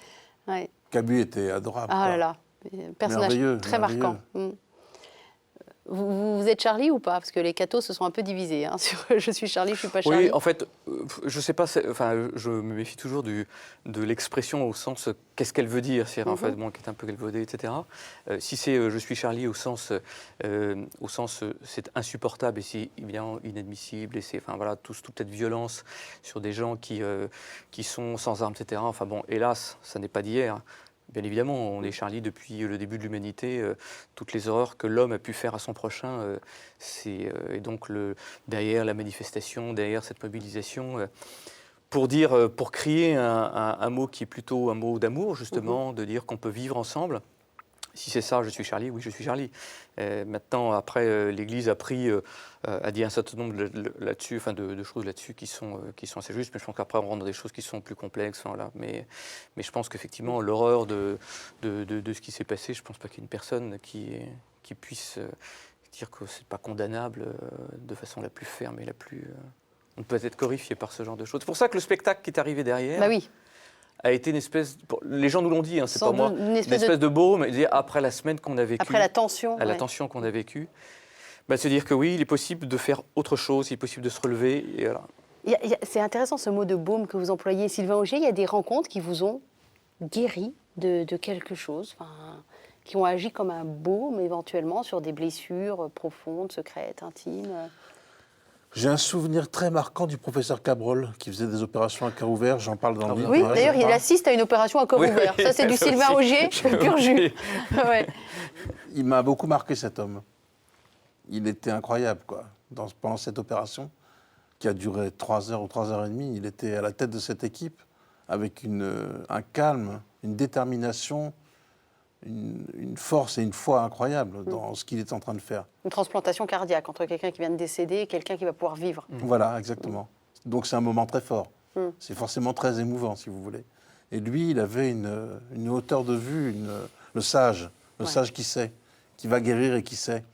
Ouais. Cabu était adorable. Ah là là, personnage très marquant. Vous êtes Charlie ou pas? Parce que les cathos se sont un peu divisés hein, sur je suis Charlie, je suis pas Charlie. Oui, en fait, je sais pas, je me méfie toujours de l'expression au sens qu'est-ce qu'elle veut dire, c'est en fait bon, qui est un peu galvaudé, etc. Si c'est je suis Charlie au sens c'est insupportable et c'est évidemment inadmissible et c'est enfin voilà toute cette violence sur des gens qui sont sans armes, etc. Enfin bon, hélas, ça n'est pas d'hier. Bien évidemment, on est Charlie depuis le début de l'humanité. Toutes les horreurs que l'homme a pu faire à son prochain, et donc derrière la manifestation, derrière cette mobilisation, pour crier un mot qui est plutôt un mot d'amour, justement, de dire qu'on peut vivre ensemble. Si c'est ça, je suis Charlie, oui, je suis Charlie. Maintenant, après, l'Église a dit un certain nombre là-dessus, enfin de choses là-dessus qui sont assez justes, mais je pense qu'après, on rentre dans des choses qui sont plus complexes. Voilà. Mais je pense qu'effectivement, l'horreur de ce qui s'est passé, je ne pense pas qu'il y ait une personne qui puisse dire que ce n'est pas condamnable de façon la plus ferme et la plus... on peut être horrifié par ce genre de choses. C'est pour ça que le spectacle qui est arrivé derrière... Bah oui. a été une espèce, les gens nous l'ont dit, hein, c'est Sans pas moi, doute, une espèce de baume, et dire, après la semaine qu'on a vécue, Après la tension. à la ouais. tension qu'on a vécue, se dire que oui, il est possible de faire autre chose, il est possible de se relever, et voilà. C'est intéressant ce mot de baume que vous employez, Sylvain Augier. Il y a des rencontres qui vous ont guéri de quelque chose, qui ont agi comme un baume éventuellement sur des blessures profondes, secrètes, intimes. J'ai un souvenir très marquant du professeur Cabrol qui faisait des opérations à cœur ouvert. J'en parle dans le livre. Oui, Ouais, d'ailleurs, j'en il parle. assiste à une opération à corps Oui, ouvert. oui, Ça, c'est du ça Sylvain aussi. Augier, pur jus. Ouais. Il m'a beaucoup marqué, cet homme. Il était incroyable, quoi. Pendant cette opération, qui a duré 3 heures ou 3 heures et demie, il était à la tête de cette équipe, avec un calme, une détermination, une force et une foi incroyables dans ce qu'il est en train de faire. Une transplantation cardiaque entre quelqu'un qui vient de décéder et quelqu'un qui va pouvoir vivre. Voilà, exactement. Donc c'est un moment très fort. C'est forcément très émouvant, si vous voulez. Et lui, il avait une hauteur de vue, le sage qui sait, qui va guérir et qui sait.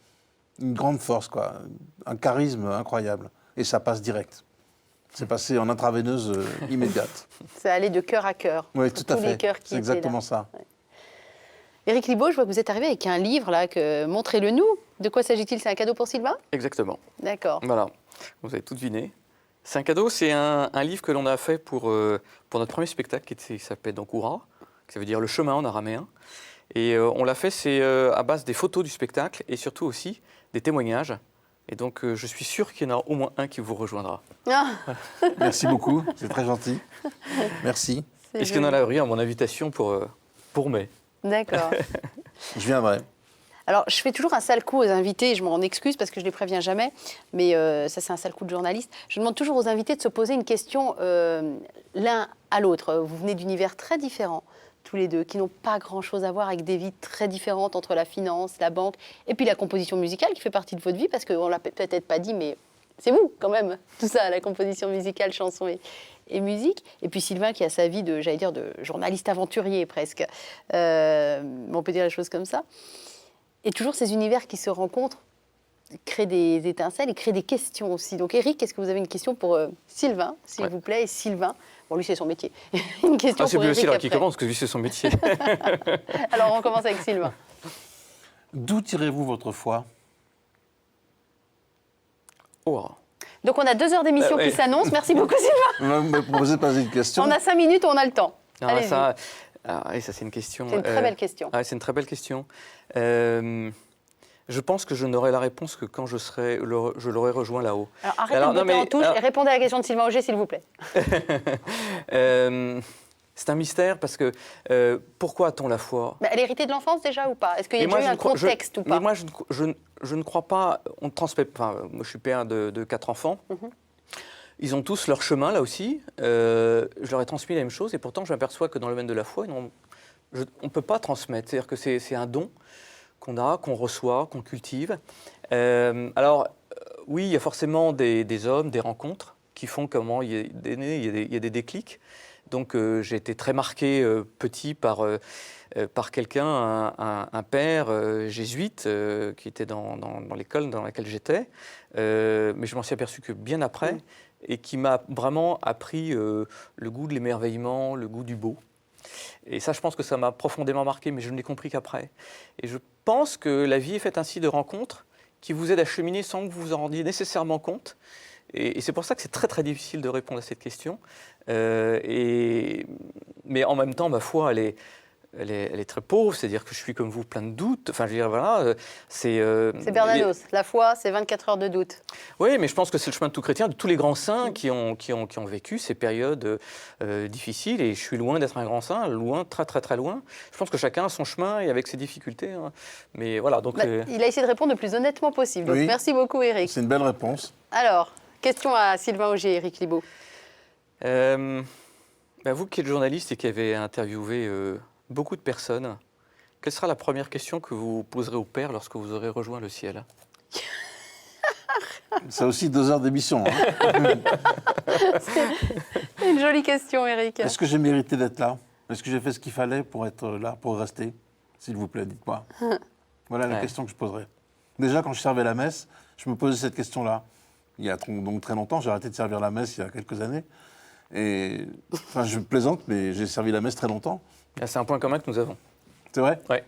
Une grande force, quoi. Un charisme incroyable. Et ça passe direct. C'est passé en intraveineuse immédiate. C'est aller de cœur à cœur. Oui, Pour tout à tous les fait. cœurs qui C'est étaient exactement là. ça. Éric Libaud, je vois que vous êtes arrivé avec un livre, là, montrez-le-nous. De quoi s'agit-il? C'est un cadeau pour Sylvain? Exactement. D'accord. Voilà, vous avez tout deviné. C'est un cadeau, c'est un livre que l'on a fait pour notre premier spectacle qui s'appelle donc Oura, ça veut dire le chemin en araméen. Et on l'a fait, c'est à base des photos du spectacle et surtout aussi des témoignages. Et donc je suis sûr qu'il y en a au moins un qui vous rejoindra. Ah, Merci beaucoup, c'est très gentil. Merci. c'est Est-ce qu'il y en a joli. là, à mon invitation pour mai? D'accord. Je viendrai. Alors, je fais toujours un sale coup aux invités, je m'en excuse parce que je ne les préviens jamais, mais ça, c'est un sale coup de journaliste. Je demande toujours aux invités de se poser une question l'un à l'autre. Vous venez d'univers très différents, tous les deux, qui n'ont pas grand-chose à voir, avec des vies très différentes entre la finance, la banque, et puis la composition musicale qui fait partie de votre vie, parce qu'on ne l'a peut-être pas dit, mais c'est vous, quand même, tout ça, la composition musicale, chanson et musique. Et puis Sylvain qui a sa vie de, j'allais dire, de journaliste aventurier presque. On peut dire les choses comme ça. Et toujours ces univers qui se rencontrent créent des étincelles et créent des questions aussi. Donc Éric, est-ce que vous avez une question pour Sylvain, s'il vous plaît? Et Sylvain, bon lui c'est son métier. Une question C'est pour lui Éric aussi là, qui après. commence, parce que lui c'est son métier. Alors on commence avec Sylvain. D'où tirez-vous votre foi? Oh. Donc on a 2 heures d'émission ouais. qui s'annoncent. Merci beaucoup Sylvain. Vous me proposez de poser une question. On a 5 minutes, on a le temps. Ah, Allez-y. ça c'est une question. C'est une très belle question. C'est une très belle question. Je pense que je n'aurai la réponse que quand je l'aurai rejoint là-haut. Alors arrêtez Alors, de non, botter en mais, touche alors- et répondez à la question de Sylvain Augier s'il vous plaît. C'est un mystère parce que pourquoi a-t-on la foi? Mais elle est héritée de l'enfance déjà ou pas? Est-ce qu'il y a Mais moi, déjà eu je un ne crois- contexte ou pas? Mais moi, je ne crois pas. On ne transmet. Enfin, moi, je suis père de 4 enfants. Ils ont tous leur chemin là aussi. Je leur ai transmis la même chose et pourtant, je m'aperçois que dans le domaine de la foi, on ne peut pas transmettre. C'est-à-dire que c'est un don qu'on a, qu'on reçoit, qu'on cultive. Oui, il y a forcément des hommes, des rencontres qui font comment il y a il y a des déclics. Donc j'ai été très marqué petit par quelqu'un, un père jésuite qui était dans l'école dans laquelle j'étais, mais je m'en suis aperçu que bien après, et qui m'a vraiment appris le goût de l'émerveillement, le goût du beau. Et ça, je pense que ça m'a profondément marqué, mais je ne l'ai compris qu'après. Et je pense que la vie est faite ainsi de rencontres qui vous aident à cheminer sans que vous vous en rendiez nécessairement compte. Et c'est pour ça que c'est très très difficile de répondre à cette question. Mais en même temps, ma foi, elle est très pauvre, c'est-à-dire que je suis comme vous, plein de doutes. Enfin, je veux dire, voilà, C'est Bernanos. La foi, c'est 24 heures de doute. Oui, mais je pense que c'est le chemin de tout chrétien, de tous les grands saints qui ont vécu ces périodes difficiles. Et je suis loin d'être un grand saint, loin, très très très loin. Je pense que chacun a son chemin et avec ses difficultés. Hein. Mais voilà, donc... Il a essayé de répondre le plus honnêtement possible. Donc Oui. merci beaucoup Éric. C'est une belle réponse. Alors, question à Sylvain Augier et Éric Libaud. Vous qui êtes journaliste et qui avez interviewé beaucoup de personnes, quelle sera la première question que vous poserez au Père lorsque vous aurez rejoint le ciel? C'est aussi 2 heures d'émission. Hein. Une jolie question, Éric. Est-ce que j'ai mérité d'être là? Est-ce que j'ai fait ce qu'il fallait pour être là, pour rester? S'il vous plaît, dites-moi. Voilà la Ouais. question que je poserais. Déjà, quand je servais la messe, je me posais cette question-là. Il y a donc très longtemps, j'ai arrêté de servir la messe il y a quelques années. Et enfin, je plaisante, mais j'ai servi la messe très longtemps. Ah, c'est un point commun que nous avons. C'est vrai? Ouais.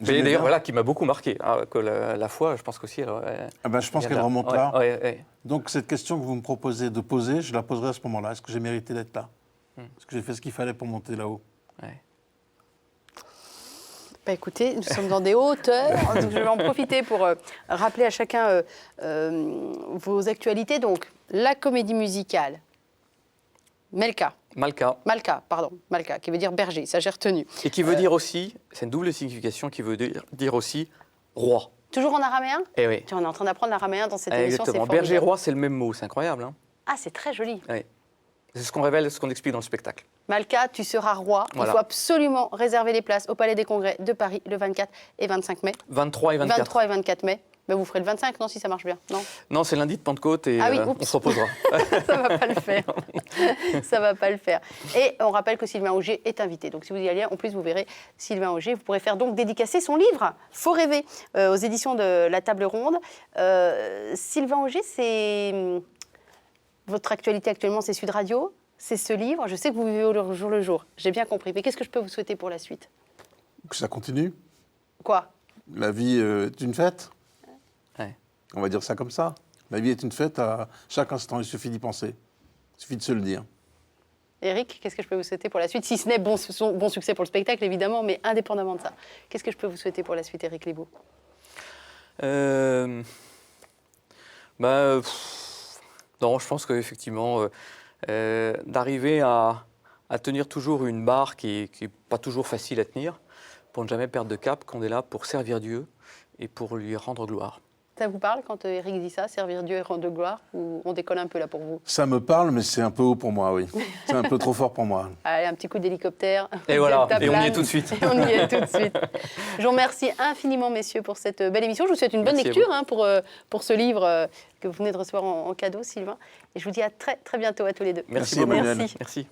J'aimais Et d'ailleurs, bien. voilà, qui m'a beaucoup marqué. Ah, que la foi, je pense qu'aussi, Ah ben, je pense il y a qu'elle de la- remonte ouais, là. ouais, ouais. Donc cette question que vous me proposez de poser, je la poserai à ce moment-là. Est-ce que j'ai mérité d'être là? Est-ce que j'ai fait ce qu'il fallait pour monter là-haut? Ouais. Bah, écoutez, nous sommes dans des hauteurs. Donc, je vais en profiter pour rappeler à chacun vos actualités. Donc, la comédie musicale. Malka, qui veut dire berger, ça j'ai retenu. Et qui veut dire aussi, c'est une double signification, qui veut dire aussi roi. Toujours en araméen? Eh oui. Tiens, on est en train d'apprendre l'araméen dans cette émission, c'est Exactement. formidable. Berger-roi, c'est le même mot, c'est incroyable. Hein. Ah, c'est très joli. Ouais. C'est ce qu'on révèle, ce qu'on explique dans le spectacle. Malka, tu seras roi. Voilà. Il faut absolument réserver les places au Palais des Congrès de Paris le 24 et 25 mai. 23 et 24. 23 et 24 mai. Mais vous ferez le 25, non, si ça marche bien? Non, Non, c'est lundi de Pentecôte et Ah oui, on oups. se reposera. ça va pas le faire. Ça va pas le faire. Et on rappelle que Sylvain Auger est invité. Donc si vous y allez, en plus vous verrez Sylvain Auger. Vous pourrez faire donc dédicacer son livre Faut rêver aux éditions de La Table Ronde. Sylvain Auger, c'est votre actualité actuellement, c'est Sud Radio, c'est ce livre. Je sais que vous vivez au jour le jour. J'ai bien compris. Mais qu'est-ce que je peux vous souhaiter pour la suite? Que ça continue. Quoi? La vie est une fête. Ouais. On va dire ça comme ça. La vie est une fête à chaque instant. Il suffit d'y penser. Il suffit de se le dire. Eric, qu'est-ce que je peux vous souhaiter pour la suite? Si ce n'est bon succès pour le spectacle, évidemment, mais indépendamment de ça. Qu'est-ce que je peux vous souhaiter pour la suite, Eric Libaud? Non, je pense qu'effectivement, d'arriver à tenir toujours une barre qui n'est pas toujours facile à tenir, pour ne jamais perdre de cap, qu'on est là pour servir Dieu et pour lui rendre gloire. Ça vous parle quand Eric dit ça, servir Dieu et rendre gloire, ou on décolle un peu là pour vous? Ça me parle, mais c'est un peu haut pour moi, oui. C'est un peu trop fort pour moi. Allez, un petit coup d'hélicoptère. Et voilà, Delta et on y est plane. tout de suite. Et on y est tout de suite. Je vous remercie infiniment, messieurs, pour cette belle émission. Je vous souhaite une bonne Merci à lecture pour ce livre que vous venez de recevoir en cadeau, Sylvain. Et je vous dis à très, très bientôt à tous les deux. Merci, beaucoup. Emmanuel. Merci.